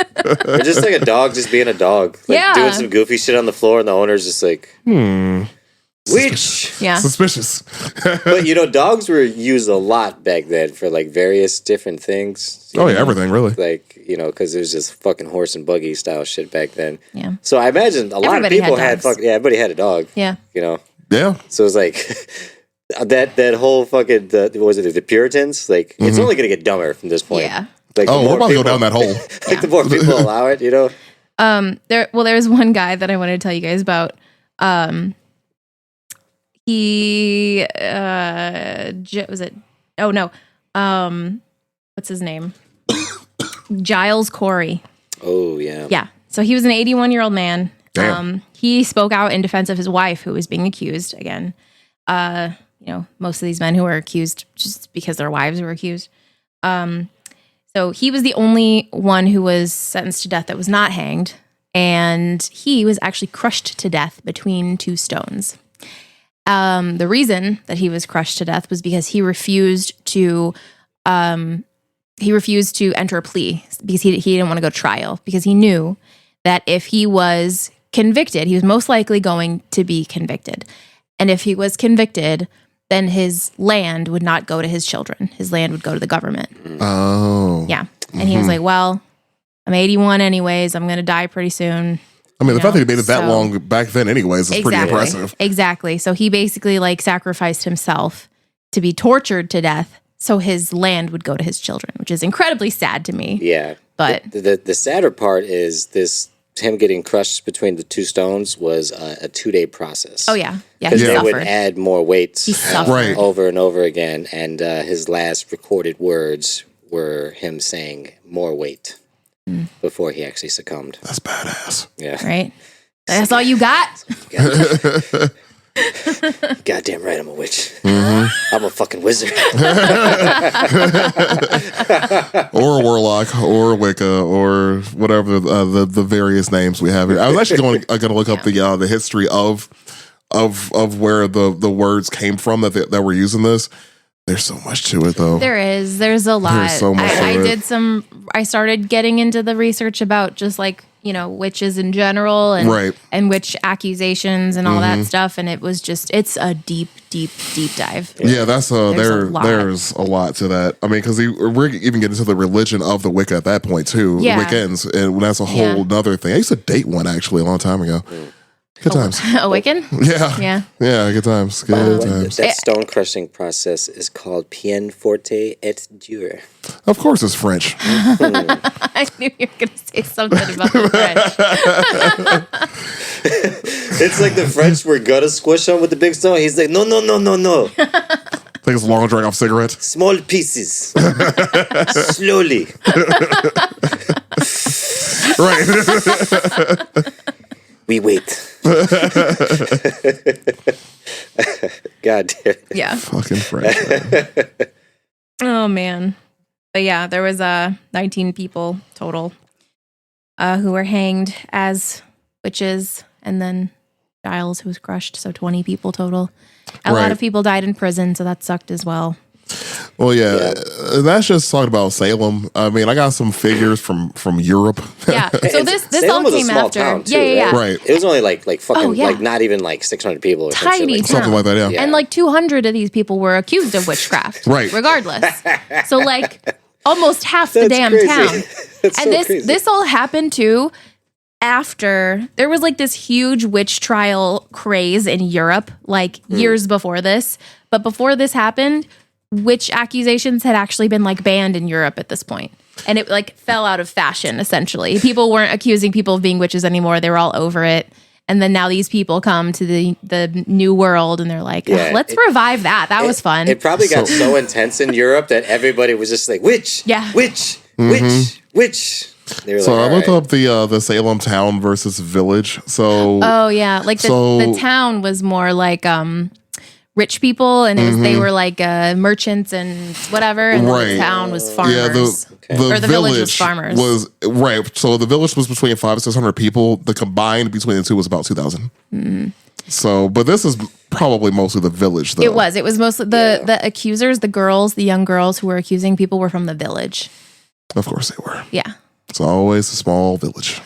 or just like a dog just being a dog. Like doing some goofy shit on the floor, and the owner's just like, witch. Yeah. Suspicious. But dogs were used a lot back then for like various different things. Oh, yeah, everything, really. Like, because it was just fucking horse and buggy style shit back then. Yeah. So I imagine a lot of people had everybody had a dog. Yeah. Yeah. So it's like that whole fucking was it the Puritans? Like it's only gonna get dumber from this point. Yeah. Like we're about to go down that hole. Like the more people allow it, There's one guy that I wanted to tell you guys about. He was it? Oh no. What's his name? Giles Corey. Oh yeah. Yeah. So he was an 81-year-old man. Damn. He spoke out in defense of his wife, who was being accused again. Most of these men who were accused just because their wives were accused. So he was the only one who was sentenced to death that was not hanged. And he was actually crushed to death between 2 stones. The reason that he was crushed to death was because he refused to enter a plea because he didn't want to go to trial, because he knew that if he was convicted, he was most likely going to be convicted. And if he was convicted, then his land would not go to his children. His land would go to the government. Oh. Yeah. And he was like, well, I'm 81 anyways. I'm going to die pretty soon. I mean, the fact that he made it that long back then anyways is pretty impressive. Exactly. So he basically sacrificed himself to be tortured to death so his land would go to his children, which is incredibly sad to me. Yeah. But the sadder part is him getting crushed between the 2 stones was a 2-day process. Oh yeah. Yeah. Because they would add more weights over and over again. And his last recorded words were him saying more weight before he actually succumbed. That's badass. Yeah. Right? That's all you got? Goddamn right, I'm a witch. I'm a fucking wizard. Or a warlock, or a Wicca, or whatever the various names we have here. I was actually going to look up the history of where the words came from that we're using this. There's so much to it, though. There's a lot. There's so much I started getting into the research about just witches in general and witch accusages and all that stuff. And it's a deep, deep, deep dive. Yeah, there's a lot to that. I mean, because we're even getting to the religion of the Wicca at that point, too. Yeah. Wiccans. And that's a whole nother thing. I used to date one, actually, a long time ago. Good times. A Wiccan? Yeah. Yeah, good times. Good times. That stone crushing process is called Pien Forte et Dure. Of course it's French. I knew you were going to say something about the French. It's like the French were going to squish him with the big stone. He's like, no. Think it's a long drag off cigarette. Small pieces. Slowly. Right. We wait. God damn. Yeah. Fucking French. Man. Oh man. But yeah, there was 19 people total who were hanged as witches, and then Giles who was crushed, so 20 people total. A lot of people died in prison, so that sucked as well. Well, yeah, that's just talking about Salem. I mean, I got some figures from Europe. Yeah, so this Salem all was a came small after. town too, Yeah. Right. It was only like fucking Oh, yeah. like not even like 600 people or some shit Tiny like that. Something like that, yeah. Yeah. And like 200 of these people were accused of witchcraft. Right. Regardless. So like almost half the That's damn crazy. town. That's And so crazy. this all happened too after there was like this huge witch trial craze in Europe like years before this. But before this happened, witch accusations had actually been like banned in Europe at this point. And it like fell out of fashion essentially. People weren't accusing people of being witches anymore. They were all over it. And then now these people come to the new world and they're like, Yeah, let's revive that. That was fun. It probably got so intense in Europe that everybody was just like, witch, Yeah. witch, witch. They were So like, I all looked right. up the Salem town versus village. So Oh yeah, like the town was more like rich people, and it was they were like merchants and whatever, and then Right. the town was farmers. yeah, the village was farmers. was right. So the village was between 500 and 600 people. The combined between the two was about 2,000. So, but this is probably mostly the village, though. It was mostly the accusers, the young girls who were accusing people were from the village. Of course, they were. Yeah. It's always a small village.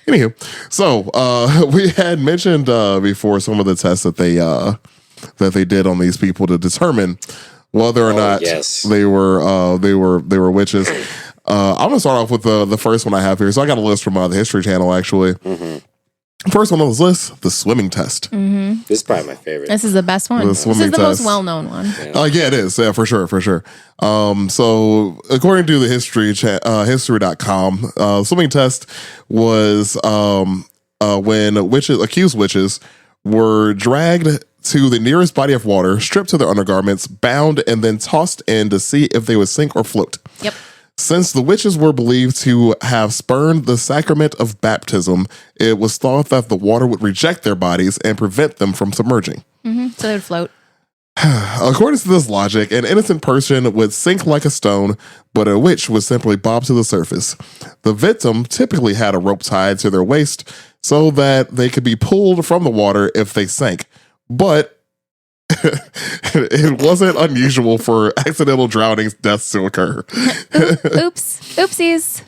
Anywho, so we had mentioned before some of the tests that they did on these people to determine whether or not yes. they were witches. I'm gonna start off with the first one I have here. So I got a list from the History Channel actually. First one on this list, the swimming test. This is probably my favorite. This is the best one. The This is swimming the most test. well-known one. Yeah, it is. Yeah, for sure. So according to the history.com, swimming test was when accused witches were dragged to the nearest body of water, stripped to their undergarments, bound, and then tossed in to see if they would sink or float. Yep. Since the witches were believed to have spurned the sacrament of baptism, it was thought that the water would reject their bodies and prevent them from submerging. So they would float. According to this logic, an innocent person would sink like a stone, but a witch would simply bob to the surface. The victim typically had a rope tied to their waist so that they could be pulled from the water if they sank. But it wasn't unusual for accidental drownings deaths to occur. Oopsies.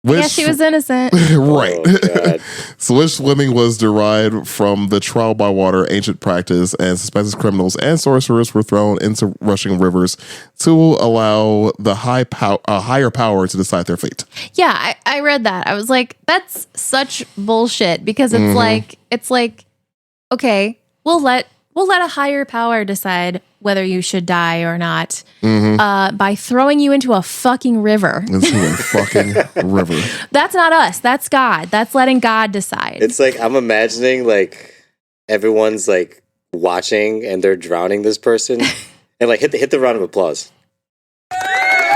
Yeah, she was innocent. Right. Oh, God. Swift swimming was derived from the trial by water ancient practice, and suspected criminals and sorcerers were thrown into rushing rivers to allow the higher power to decide their fate. Yeah, I read that. I was like, that's such bullshit because it's like, okay, we'll let a higher power decide whether you should die or not by throwing you into a fucking river. Into a fucking river. That's not us. That's God. That's letting God decide. It's like I'm imagining like everyone's like watching and they're drowning this person and like hit the round of applause.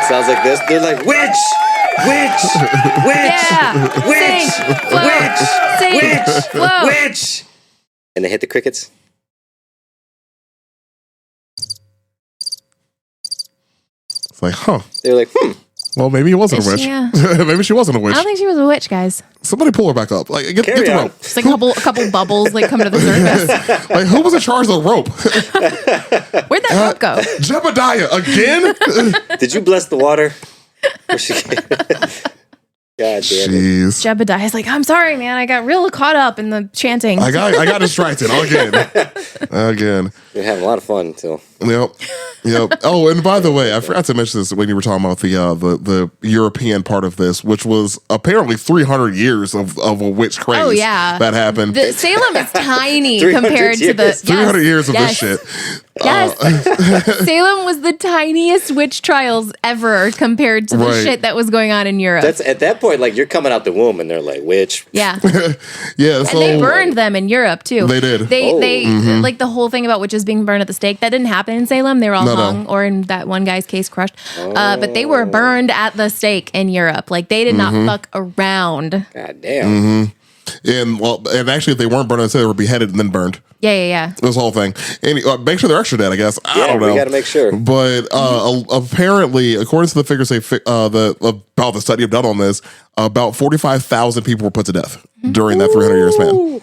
Sounds like this. They're like witch, Yeah. witch, Sing, float, witch, sing, witch, float. witch, and they hit the crickets. It's like, huh. They're like, Well, maybe it wasn't a witch. Yeah. Maybe she wasn't a I witch. don't think she was a witch, guys. Somebody pull her back up. Like, get Carry the on. rope. Just like a couple bubbles like come to the surface. Like, who was in charge of the rope? Where'd that rope go? Jebediah again? did you bless the water? Where's she? God damn it. Jeez. Jebediah's like, I'm sorry, man. I got real caught up in the chanting. I got distracted again. You're having a lot of fun until. Yep. Oh, and by the way, I forgot to mention this when you were talking about the European part of this, which was apparently 300 years of a witch craze. Oh, yeah. That happened. Salem is tiny 300 compared to the years. 300 years of yes. this shit. Yes. Salem was the tiniest witch trials ever compared to the Right. shit that was going on in Europe. That's at that point, like you're coming out the womb, and they're like, "Witch." yeah. Yeah, so And they burned them in Europe too. They did. They like the whole thing about witches being burned at the stake. That didn't happen in Salem. They were all No. hung, or in that one guy's case, crushed. But they were burned at the stake in Europe. Like they did not fuck around. God damn. and actually, if they weren't burned, they were beheaded and then burned. Yeah. This whole thing. And make sure they're extra dead, I guess. I Yeah, don't know. we got to make sure. But apparently, according to the figures about the study I've done on this, about 45,000 people were put to death during that 300-year span.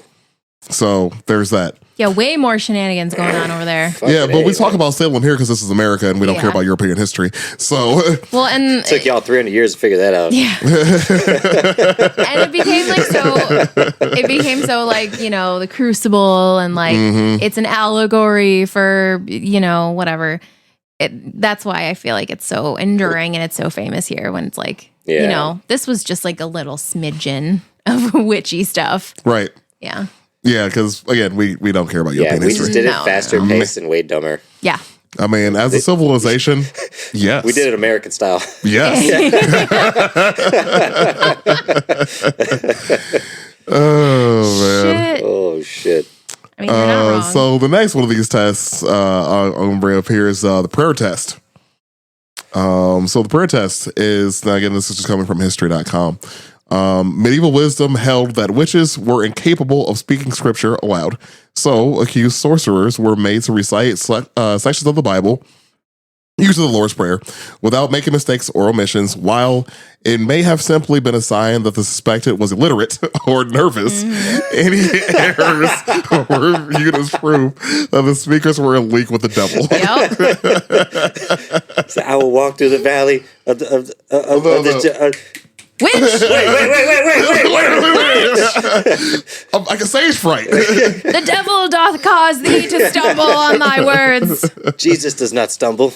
So there's that. Yeah, way more shenanigans going on over there. Yeah, but we talk about Salem here because this is America and we don't care Yeah. about European history. So Well, and Took y'all 300 years to figure that out. yeah. And it became so like, you know, the crucible and like it's an allegory for, you know, whatever. That's why I feel like it's so enduring and it's so famous here when it's like, you Yeah. know, this was just like a little smidgen of witchy stuff. right. Yeah. Yeah, because again, we don't care about Yeah, European we history. just did it No, faster no. paced and way dumber. Yeah. I mean, as a civilization, yes. We did it American style. Yes. Oh, man. Shit. Oh shit. I mean, you're not wrong. So the next one of these tests on bring up here is the prayer test. So the prayer test is, now again, this is just coming from history.com. Medieval wisdom held that witches were incapable of speaking scripture aloud. So accused sorcerers were made to recite sections of the Bible, usually the Lord's Prayer, without making mistakes or omissions. While it may have simply been a sign that the suspected was illiterate or nervous, any errors were viewed as proof that the speakers were in league with the devil. Yep. So I will walk through the valley of the. Witch. Wait. I can stage fright. The devil doth cause thee to stumble on thy words. Jesus does not stumble.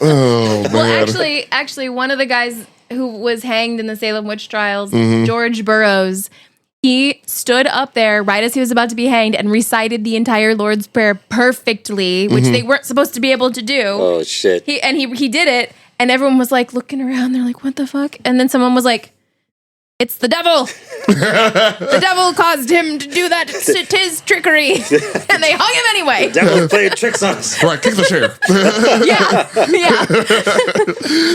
Oh, man. Well, actually, one of the guys who was hanged in the Salem witch trials, George Burroughs, he stood up there right as he was about to be hanged and recited the entire Lord's Prayer perfectly, which they weren't supposed to be able to do. Oh shit. He did it, and everyone was like looking around. They're like, "What the fuck?" And then someone was like, "It's the devil. The devil caused him to do that. It's his trickery." And they hung him anyway. Devil played tricks on us. Right, kick the chair. Yeah.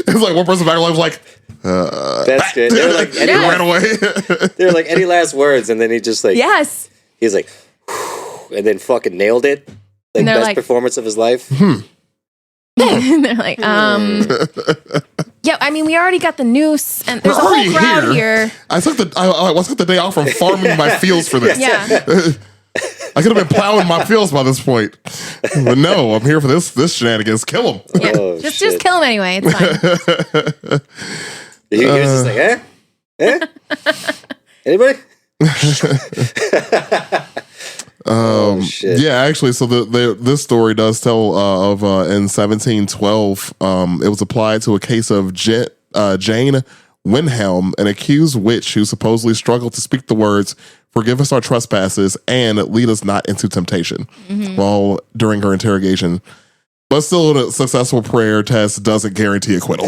It's like one person back was like, That's good. They were like, he ran away. they were like, any last words? And then he just like, Yes. he's like, and then fucking nailed it. Like And they're best like- performance of his life. And they're like, yeah, I mean, we already got the noose, and there's a We're whole already crowd here. I took the day off from farming my fields for this. Yeah. I could have been plowing my fields by this point. But no, I'm here for this shenanigans. Kill him. Yeah. Oh, just shit. kill him anyway. It's fine. He was just like, anybody? Oh shit. Yeah, actually, so this story does tell of in 1712, it was applied to a case of Jane Wenhelm, an accused witch who supposedly struggled to speak the words, "Forgive us our trespasses and lead us not into temptation," while during her interrogation. But still, a successful prayer test doesn't guarantee acquittal.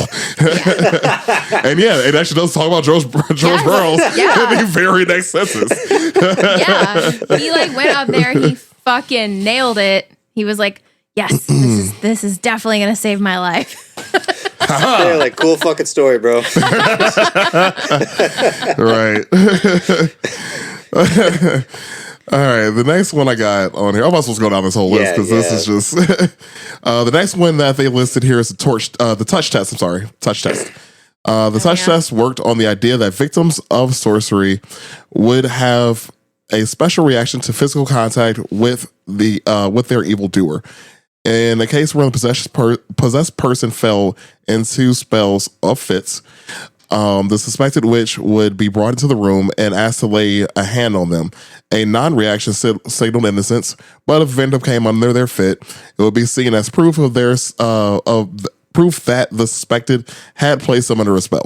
And yeah, it actually does talk about George Burroughs Yeah. in the very next census. Yeah. He like went out there, he fucking nailed it. He was like, yes, this is definitely gonna save my life. They're like, cool fucking story, bro. Right. All right, the next one I got on here. I'm not supposed to go down this whole list because this is just the next one that they listed here is the touch test. I'm sorry, touch test. The touch test worked on the idea that victims of sorcery would have a special reaction to physical contact with their evildoer. In a case where the possessed person fell into spells of fits, the suspected witch would be brought into the room and asked to lay a hand on them. A non-reaction signaled innocence, but if a victim came under their fit, it would be seen as proof of proof that the suspected had placed them under a spell.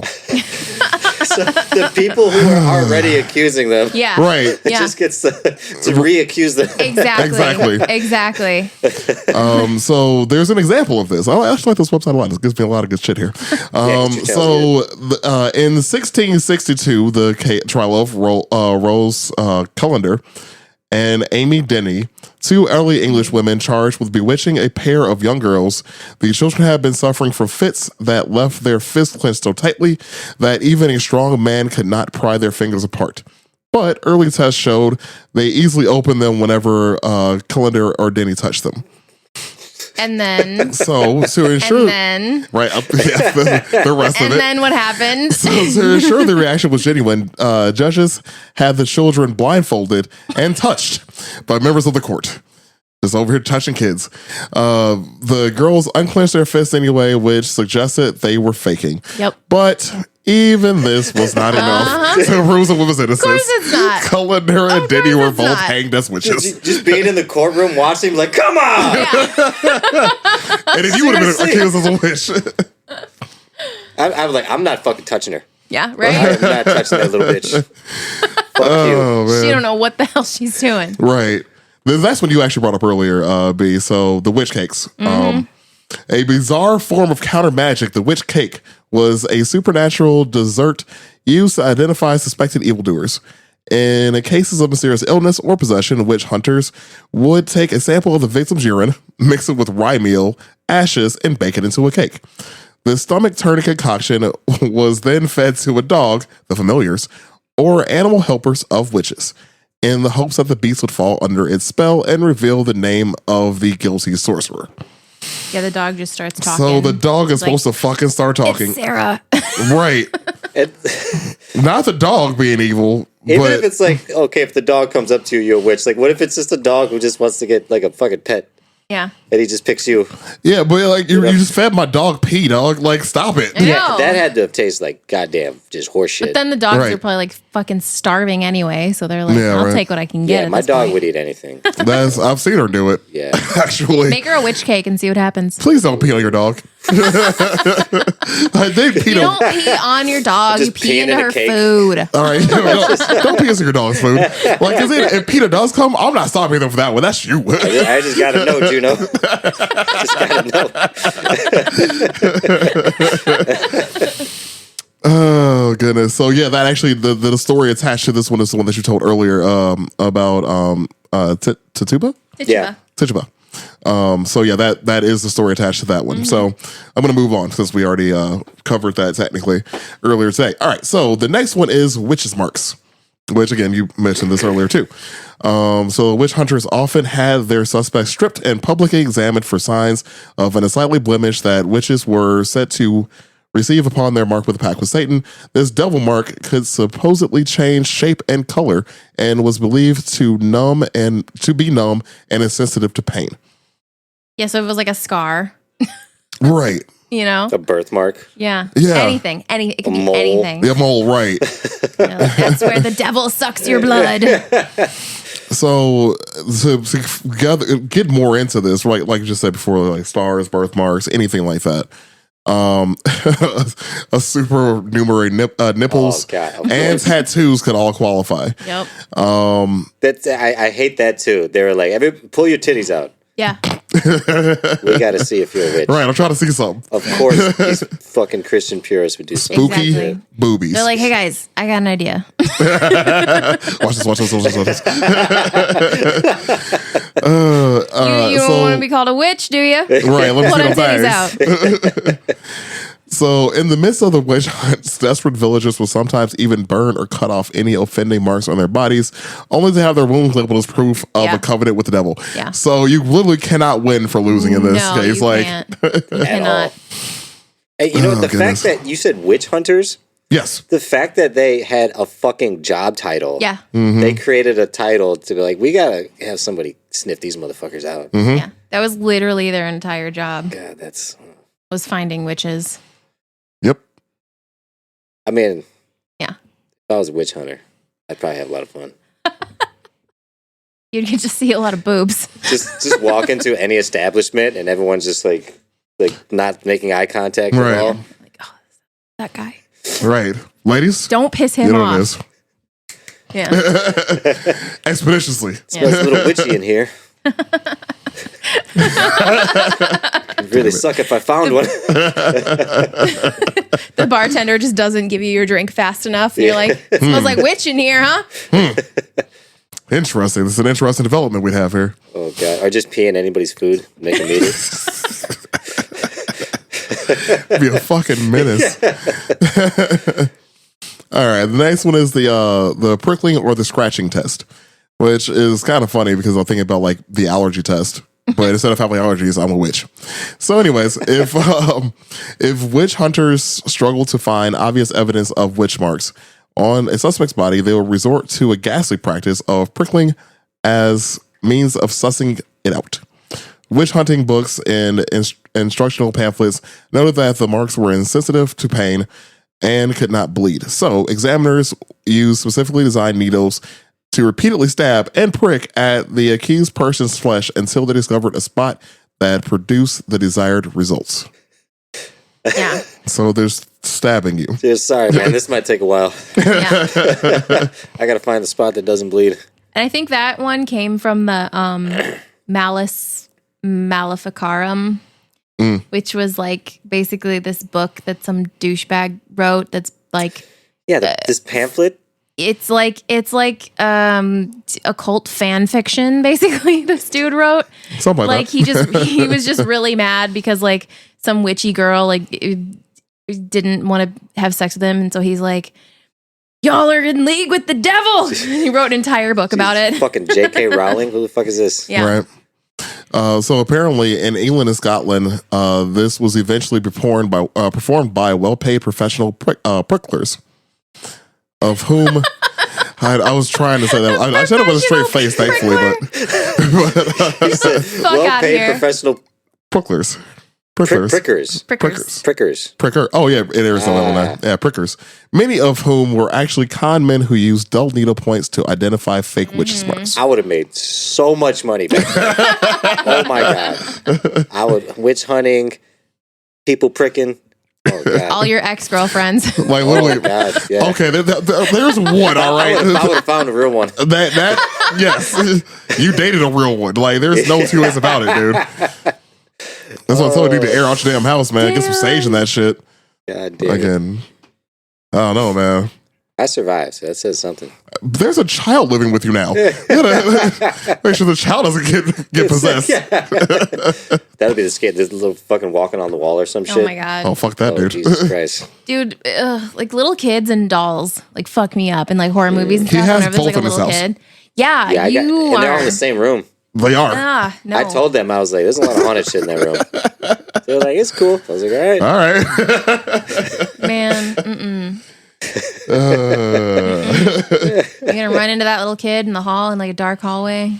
So the people who are already accusing them, Yeah. Right. it Yeah. just gets to re-accuse them. Exactly. Exactly. Exactly. So there's an example of this. I actually like this website a lot. It gives me a lot of good shit here. In 1662, the trial of Rose Cullender and Amy Denny, two elderly English women charged with bewitching a pair of young girls. The children had been suffering from fits that left their fists clenched so tightly that even a strong man could not pry their fingers apart. But early tests showed they easily opened them whenever Cullender or Denny touched them. And then, So to ensure, and then, right, the rest of and it. then what happened? So to ensure the reaction was genuine, judges had the children blindfolded and touched by members of the court. Just over here touching kids. The girls unclenched their fists anyway, which suggested they were faking. Yep. But even this was not enough to prove the woman's innocence. Of course it's not. Cullender and Of Denny course were it's both not. hanged as witches. Just being in the courtroom watching, like, come on! And if you would have been accused as a witch. I'm like, I'm not fucking touching her. Yeah, I right? am not touching that little bitch. Fuck Oh, man. She don't know what the hell she's doing. Right. That's what you actually brought up earlier, B. So the witch cakes. A bizarre form of counter magic, the witch cake was a supernatural dessert used to identify suspected evildoers. In cases of mysterious illness or possession, witch hunters would take a sample of the victim's urine, mix it with rye meal, ashes, and bake it into a cake. The stomach-turning concoction was then fed to a dog, the familiars, or animal helpers of witches, in the hopes that the beast would fall under its spell and reveal the name of the guilty sorcerer. Yeah, the dog just starts talking. So the dog is Like, supposed to fucking start talking. It's Sarah. Right. Not the dog being evil, Even but if it's like, okay, if the dog comes up to you, you're a witch. Like, what if it's just a dog who just wants to get like a fucking pet Yeah. and he just picks you? yeah, but like you just fed my dog pee, dog. Like, stop it. I Yeah, know. that had to have tasted like goddamn just horse shit. But then the dogs Right. are probably like fucking starving anyway, so they're like, Yeah, I'll right. take what I can get. yeah, at my this dog point. would eat anything. I've seen her do it. Yeah. Actually. Make her a witch cake and see what happens. Please don't pee on your dog. They peed You on. don't pee on your dog. Just You pee peeing into in a her cake. food. All right, don't pee into your dog's food. Like, if Peter does come, I'm not stopping them for that one. That's you. I just gotta know, Juno. Just gotta know. Oh goodness. So yeah, that actually the story attached to this one is the one that you told earlier about Tituba? Yeah. Tituba. So yeah, that is the story attached to that one. Mm-hmm. So I'm gonna move on since we already covered that technically earlier today. All right, so the next one is witches' marks, which again you mentioned this earlier too. So witch hunters often had their suspects stripped and publicly examined for signs of an unsightly blemish that witches were said to receive upon their mark with a pact with Satan. This devil mark could supposedly change shape and color and was believed to be numb and insensitive to pain. Yeah, so it was like a scar, Right. you know? A birthmark. Yeah. Yeah. Anything. It could be mole. anything. Yeah, mole, right. You know, that's where the devil sucks your blood. So to get more into this, right? Like you just said before, like stars, birthmarks, anything like that. A supernumerary nipples Oh, God, of and course. tattoos could all qualify. Yep. That's I hate that too. They were like, pull your titties out. Yeah. We got to see if you're a witch. Right, I'm trying to see something. Of course, these fucking Christian purists would do something. Spooky Exactly. boobies. They're like, hey guys, I got an idea. watch this. You don't want to be called a witch, do you? Right, let me Pull see them them titties bags. out. So, in the midst of the witch hunts, desperate villagers will sometimes even burn or cut off any offending marks on their bodies, only to have their wounds labeled as proof of Yeah. a covenant with the devil. Yeah. So, you literally cannot win for losing in this No, case. you Like, can't. You cannot. Hey, you know what? Oh, The goodness. fact that you said witch hunters, yes, the fact that they had a fucking job title. Yeah. Mm-hmm. They created a title to be like, we gotta have somebody sniff these motherfuckers out. Mm-hmm. Yeah. That was literally their entire job, God, that's. was finding witches. yep. I mean, Yeah. if I was a witch hunter, I'd probably have a lot of fun. You'd get to see a lot of boobs. Just walk into any establishment and everyone's just like not making eye contact Right. at all. Like, oh, that guy. Right. Ladies, don't piss him you know what off. it is. Yeah. Expeditiously. Smells a little witchy in here. It'd really suck if I found one. The bartender just doesn't give you your drink fast enough. And you're like, it smells like witch in here, huh? Interesting. This is an interesting development we'd have here. Oh god! Or just pee in anybody's food, make them eat it. Be a fucking menace. All right, the next one is the prickling or the scratching test, which is kind of funny because I'm thinking about like the allergy test, but instead of having allergies, I'm a witch. So, anyways, if witch hunters struggle to find obvious evidence of witch marks on a suspect's body, they will resort to a ghastly practice of prickling as means of sussing it out. Witch hunting books and instructional pamphlets noted that the marks were insensitive to pain and could not bleed. So examiners used specifically designed needles to repeatedly stab and prick at the accused person's flesh until they discovered a spot that produced the desired results. Yeah. So there's stabbing you. Dude, sorry, man. This might take a while. Yeah. I gotta find the spot that doesn't bleed. And I think that one came from the Malus Maleficarum, which was like basically this book that some douchebag wrote. That's like, Yeah, this pamphlet. it's like occult fan fiction. Basically, this dude wrote. Something like Like he was just really mad because like some witchy girl like didn't want to have sex with him, and so he's like, y'all are in league with the devil. He wrote an entire book about it. Fucking J.K. Rowling. Who the fuck is this? Yeah. Right. So apparently in England and Scotland, this was eventually performed by well-paid professional pricklers, of whom I was trying to say that. I said it with a straight face, thankfully, but Fuck out Well-paid here. professional pricklers. prickers. Pricker. Oh, yeah, in Arizona. Yeah, prickers. Many of whom were actually con men who used dull needle points to identify fake witch marks. I would have made so much money back then. Oh my god. I would witch hunting, people pricking. Oh god. All your ex-girlfriends. Like, Oh literally. my god. Yeah. Okay, there's one, all I right? would have found a real one. That yes, you dated a real one. Like, there's no two ways about it, dude. That's what I told you to air out your damn house, man. Get some sage in that shit. God damn. Again, I don't know, man. I survived, so that says something. There's a child living with you now. You gotta make sure the child doesn't get possessed. That'll be the skate. This little fucking walking on the wall or some shit. Oh my god. Oh, fuck that, Oh, dude. Jesus Christ. Dude, like little kids and dolls like fuck me up in like horror movies and He stuff. has Whenever there's like a both in his little house. kid. Yeah, Yeah, you and they're all are. in the same room. They are. Ah, no. I told them, I was like, there's a lot of haunted shit in that room. They were like, it's cool. I was like, all right. All right. Man, you're gonna run into that little kid in the hall in like a dark hallway.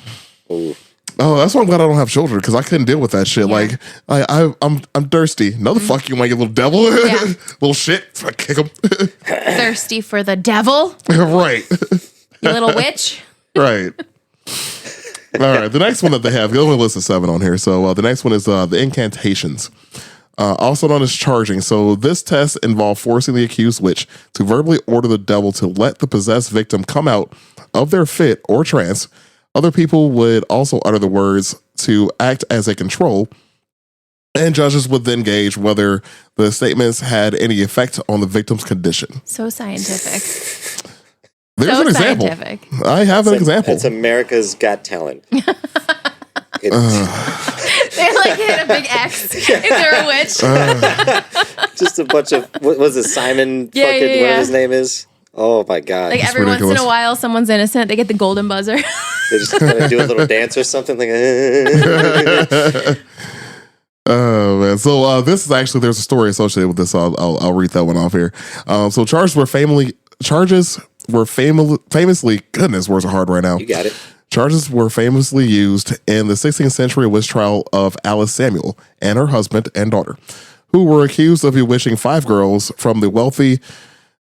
Ooh. Oh, that's why I'm glad I don't have children, because I couldn't deal with that shit. Yeah. Like, I'm thirsty. No, the fuck you, my little devil. Yeah. Little shit. So I kick him. Thirsty for the devil, Right. you little witch. Right. All right. The next one that they have, they only list of 7 on here. So the next one is the incantations, also known as charging. So this test involved forcing the accused witch to verbally order the devil to let the possessed victim come out of their fit or trance. Other people would also utter the words to act as a control, and judges would then gauge whether the statements had any effect on the victim's condition. So scientific. There's So an example. scientific. I have an example. It's America's Got Talent. It's, They like hit a big X if they're a witch. just a bunch of, what was it, Simon Yeah, fucking, yeah, whatever yeah. his name is? Oh my god. Like It's every once in ridiculous. a while, someone's innocent. They get the golden buzzer. They just kind of do a little dance or something like Oh man! So this is actually, there's a story associated with this. So I'll read that one off here. So charges were famously, goodness, words are hard right now. You got it. Charges were famously used in the 16th century witch trial of Alice Samuel and her husband and daughter, who were accused of bewitching 5 girls from the wealthy.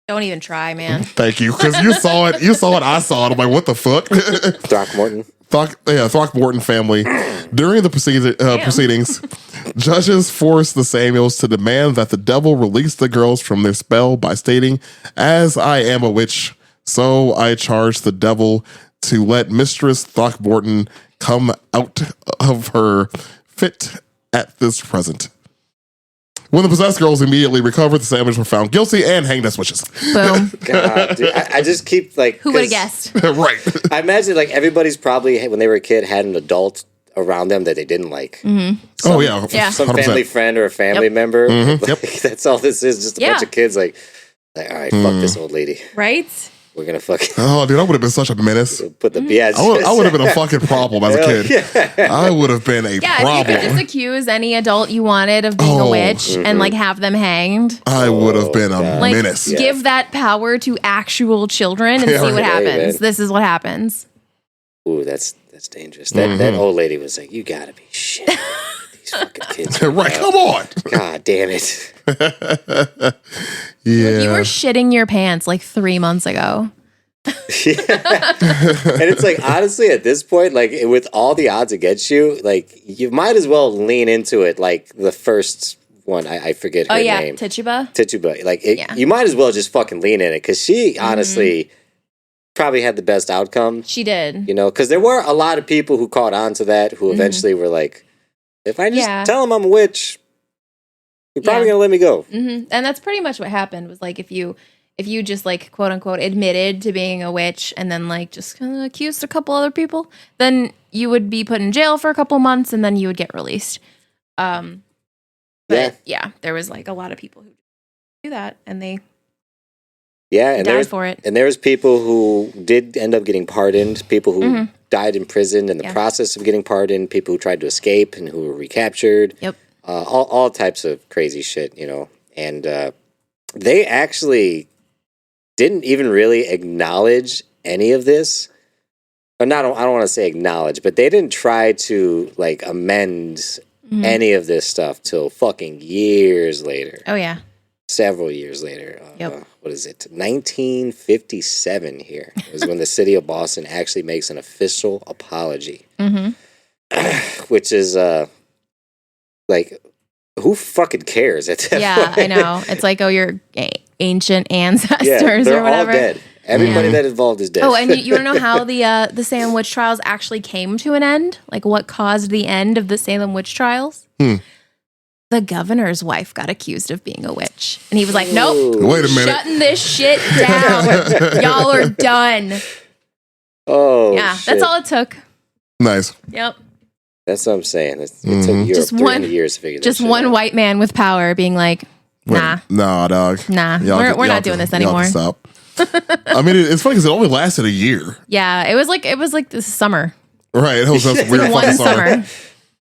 Don't even try, man. Thank you, because you saw it. I saw it. I'm like, what the fuck? Throckmorton. Throckmorton family. During the proceedings, Judges forced the Samuels to demand that the devil release the girls from their spell by stating, "As I am a witch, so I charge the devil to let Mistress Throckmorton come out of her fit at this present." When the possessed girls immediately recovered, the Samuels were found guilty and hanged as witches. Boom. God, dude, I just keep like. Who would have guessed? Right. I imagine like everybody's probably when they were a kid had an adult around them that they didn't like. Oh yeah. Yeah. Some 100%. family friend or a family member. Like, that's all this is. Just a bunch of kids like all right, fuck this old lady. Right? We're gonna fucking Oh, dude, I would have been such a menace. put the yeah. I would have been a fucking problem as a kid. I would have been a Yeah, problem. if you could just accuse any adult you wanted of being a witch and like have them hanged. I would have been a Like menace. give that power to actual children and see what right. happens. man. This is what happens. Ooh, that's dangerous. That old lady was like, "You gotta be shit. These fucking kids." Right, come on. God damn it. Yeah. You were shitting your pants like 3 months ago. And it's like honestly at this point, like with all the odds against you, like you might as well lean into it. Like the first one, I forget her name. Tituba. Like you might as well just fucking lean in it because she honestly probably had the best outcome. She did. You know, because there were a lot of people who caught on to that who eventually were like, if I just tell them I'm a witch, you're probably gonna let me go. And that's pretty much what happened. Was like if you just like quote unquote admitted to being a witch and then like just kind of accused a couple other people, then you would be put in jail for a couple months and then you would get released. But yeah, there was like a lot of people who do that and they and died for it. And there was people who did end up getting pardoned, people who died in prison in the process of getting pardoned, people who tried to escape and who were recaptured. Yep. All types of crazy shit, you know. And they actually didn't even really acknowledge any of this. Or not, I don't want to say acknowledge, but they didn't try to like amend any of this stuff till fucking years later. Oh yeah. Several years later. What is it? 1957 here is when the city of Boston actually makes an official apology. Which is like, who fucking cares at that point? I know. It's like, oh, your ancient ancestors they're or whatever. all dead. Everybody that involved is dead. Oh, and you want to know how the Salem witch trials actually came to an end? Like what caused the end of the Salem witch trials? The governor's wife got accused of being a witch. And he was like, nope. Wait a minute. Shutting this shit down. Y'all are done. Oh, yeah, shit. that's all it took. Nice. Yep. That's what I'm saying. It took Europe Just 300 years to figure that Just shit one out. white man with power being like, nah. Nah, dog. Nah, Y'all we're not doing this anymore. Y'all can stop. I mean, it's funny because it only lasted a year. Yeah, it was like this summer. Right. It was just weird One fucking summer.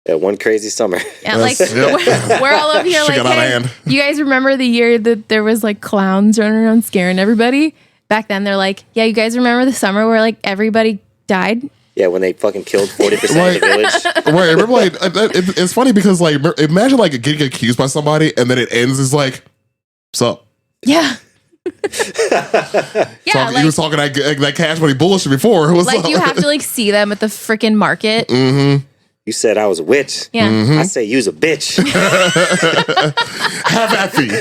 Yeah, one crazy summer. Yeah, like we're all over here She like, got out of hey, hand. you guys remember the year that there was like clowns running around scaring everybody? Back then, they're like, yeah, you guys remember the summer where like everybody died? Yeah, when they fucking killed 40% of the village. Right. Remember, like, it's funny because, like, imagine, like, getting accused by somebody and then it ends is like, what's up? Yeah. Yeah, He was talking that cash money bullshit before. What's like up? you have to like see them at the freaking market. You said I was a witch. Yeah. I say you's a bitch. Have at thee.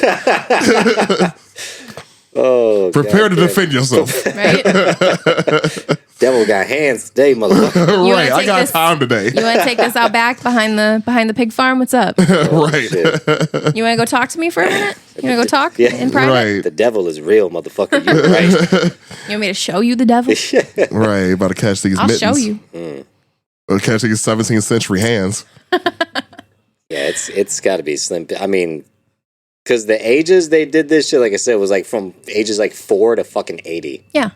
Oh, Prepare to goddamn. defend yourself. Right? Devil got hands today, motherfucker. You Right. wanna I take got this- time today. You want to take this out back behind the pig farm? What's up? Right. Shit. You want to go talk to me for a minute? You want to go talk Yeah. in private? Right. The devil is real, motherfucker. You're right. You want me to show you the devil? Right. About to catch these I'll mittens. show you. Catch these 17th century hands. Yeah, it's got to be slim. I mean, because the ages they did this shit, like I said, was like from ages like 4 to fucking 80. Yeah.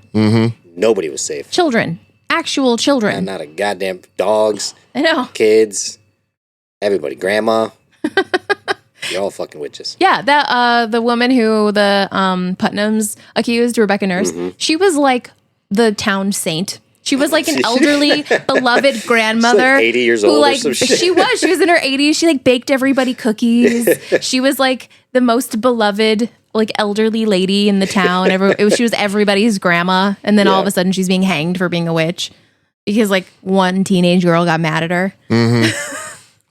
Nobody was safe. Children. Actual children. Not a goddamn dogs, I know. kids, everybody, grandma. You're all fucking witches. Yeah, that the woman who the Putnams accused, Rebecca Nurse, she was like the town saint. She was like an elderly, beloved grandmother. She's like 80 years who, old or like, some shit. She was in her 80s. She like baked everybody cookies. She was like the most beloved, like elderly lady in the town. She was everybody's grandma. And then all of a sudden she's being hanged for being a witch because like one teenage girl got mad at her.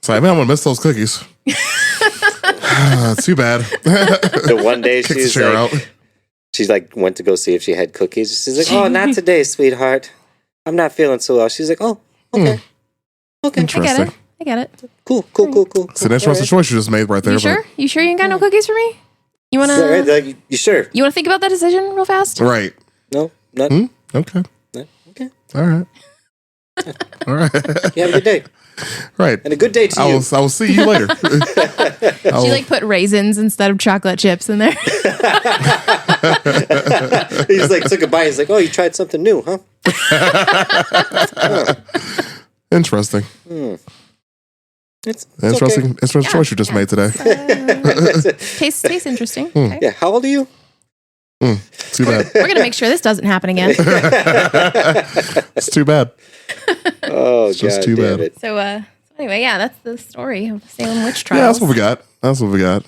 It's like, man, I'm gonna miss those cookies. Too bad. The one day Kicks the chair out. she's like went to go see if she had cookies. She's like, "Oh, not today, sweetheart. I'm not feeling so well." She's like, "Oh, okay, okay, Interesting. I get it. cool." It's an interesting choice you just made right there. You sure? You sure you ain't got no cookies for me? You wanna? Yeah, right, like, you sure? You wanna think about that decision real fast? Right. No, not Okay. no, okay. All right. All right. You have a good day Right. and a good day to I you. will see you later. She like put raisins instead of chocolate chips in there. He's like took a bite. He's like, "Oh, you tried something new, huh?" Interesting. It's Interesting. okay. Interesting choice you just made today. Tastes interesting. Okay. Yeah. How old are you? Too bad. We're gonna make sure this doesn't happen again. It's too bad. Oh, It's just God too damn bad. it. So anyway, yeah, that's the story of the Salem witch trials. Yeah, that's what we got.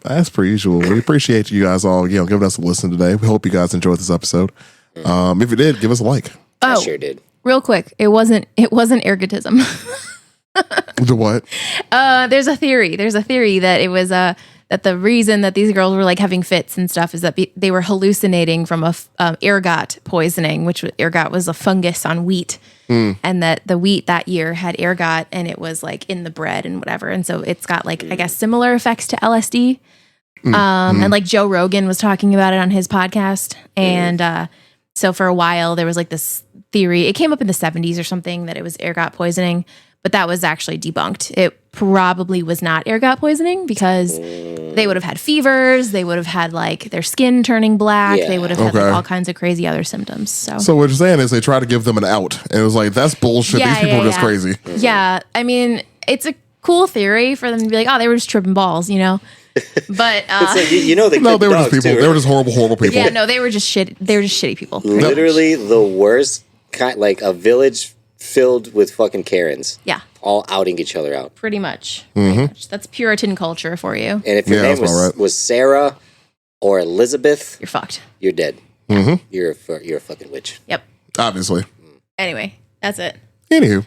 As per usual, we appreciate you guys all, giving us a listen today. We hope you guys enjoyed this episode. If you did, give us a like. I Oh, sure did. real quick, it wasn't ergotism. The what? There's a theory that it was that the reason that these girls were like having fits and stuff is that they were hallucinating from a ergot poisoning, which ergot was a fungus on wheat, and that the wheat that year had ergot and it was like in the bread and whatever, and so it's got like I guess similar effects to LSD. And like Joe Rogan was talking about it on his podcast, and so for a while there was like this theory. It came up in the 70s or something that it was ergot poisoning. But that was actually debunked. It probably was not ergot poisoning because they would have had fevers. They would have had like their skin turning black. Yeah. They would have had Okay. like, all kinds of crazy other symptoms. So what you're saying is they try to give them an out. And it was like, that's bullshit. Yeah, These people yeah, are just yeah. crazy. Yeah, I mean, it's a cool theory for them to be like, oh, they were just tripping balls, you know? But It's like, they No, killed they were just dogs, people. too, They were just horrible people. yeah, no, they were just shit. They were just shitty people. Literally the worst kind, like a village filled with fucking Karens, Yeah, all outing each other out. pretty much. Pretty much. That's Puritan culture for you. And if your Yeah, name that's about right. was Sarah or Elizabeth, You're fucked. you're dead. You're a fucking witch. Yep. Obviously. Anyway, that's it. Anywho,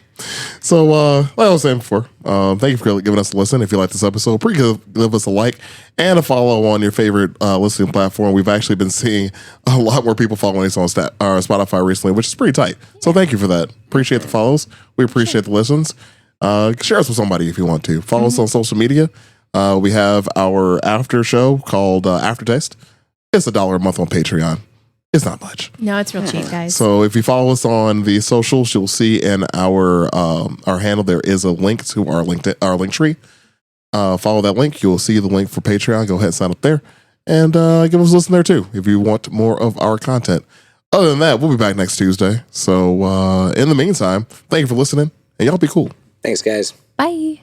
so like I was saying before, thank you for giving us a listen. If you like this episode, please give us a like and a follow on your favorite listening platform. We've actually been seeing a lot more people following us on Spotify recently, which is pretty tight. So thank you for that. Appreciate the follows. We appreciate the listens. Share us with somebody if you want to. Follow us on social media. We have our after show called Aftertaste. It's $1 a month on Patreon. It's not much. No, it's real cheap, guys. So if you follow us on the socials, you'll see in our handle there is a link to our link tree. Follow that link. You'll see the link for Patreon. Go ahead and sign up there, and give us a listen there too if you want more of our content. Other than that, we'll be back next Tuesday. So in the meantime, thank you for listening, and y'all be cool. Thanks, guys. Bye.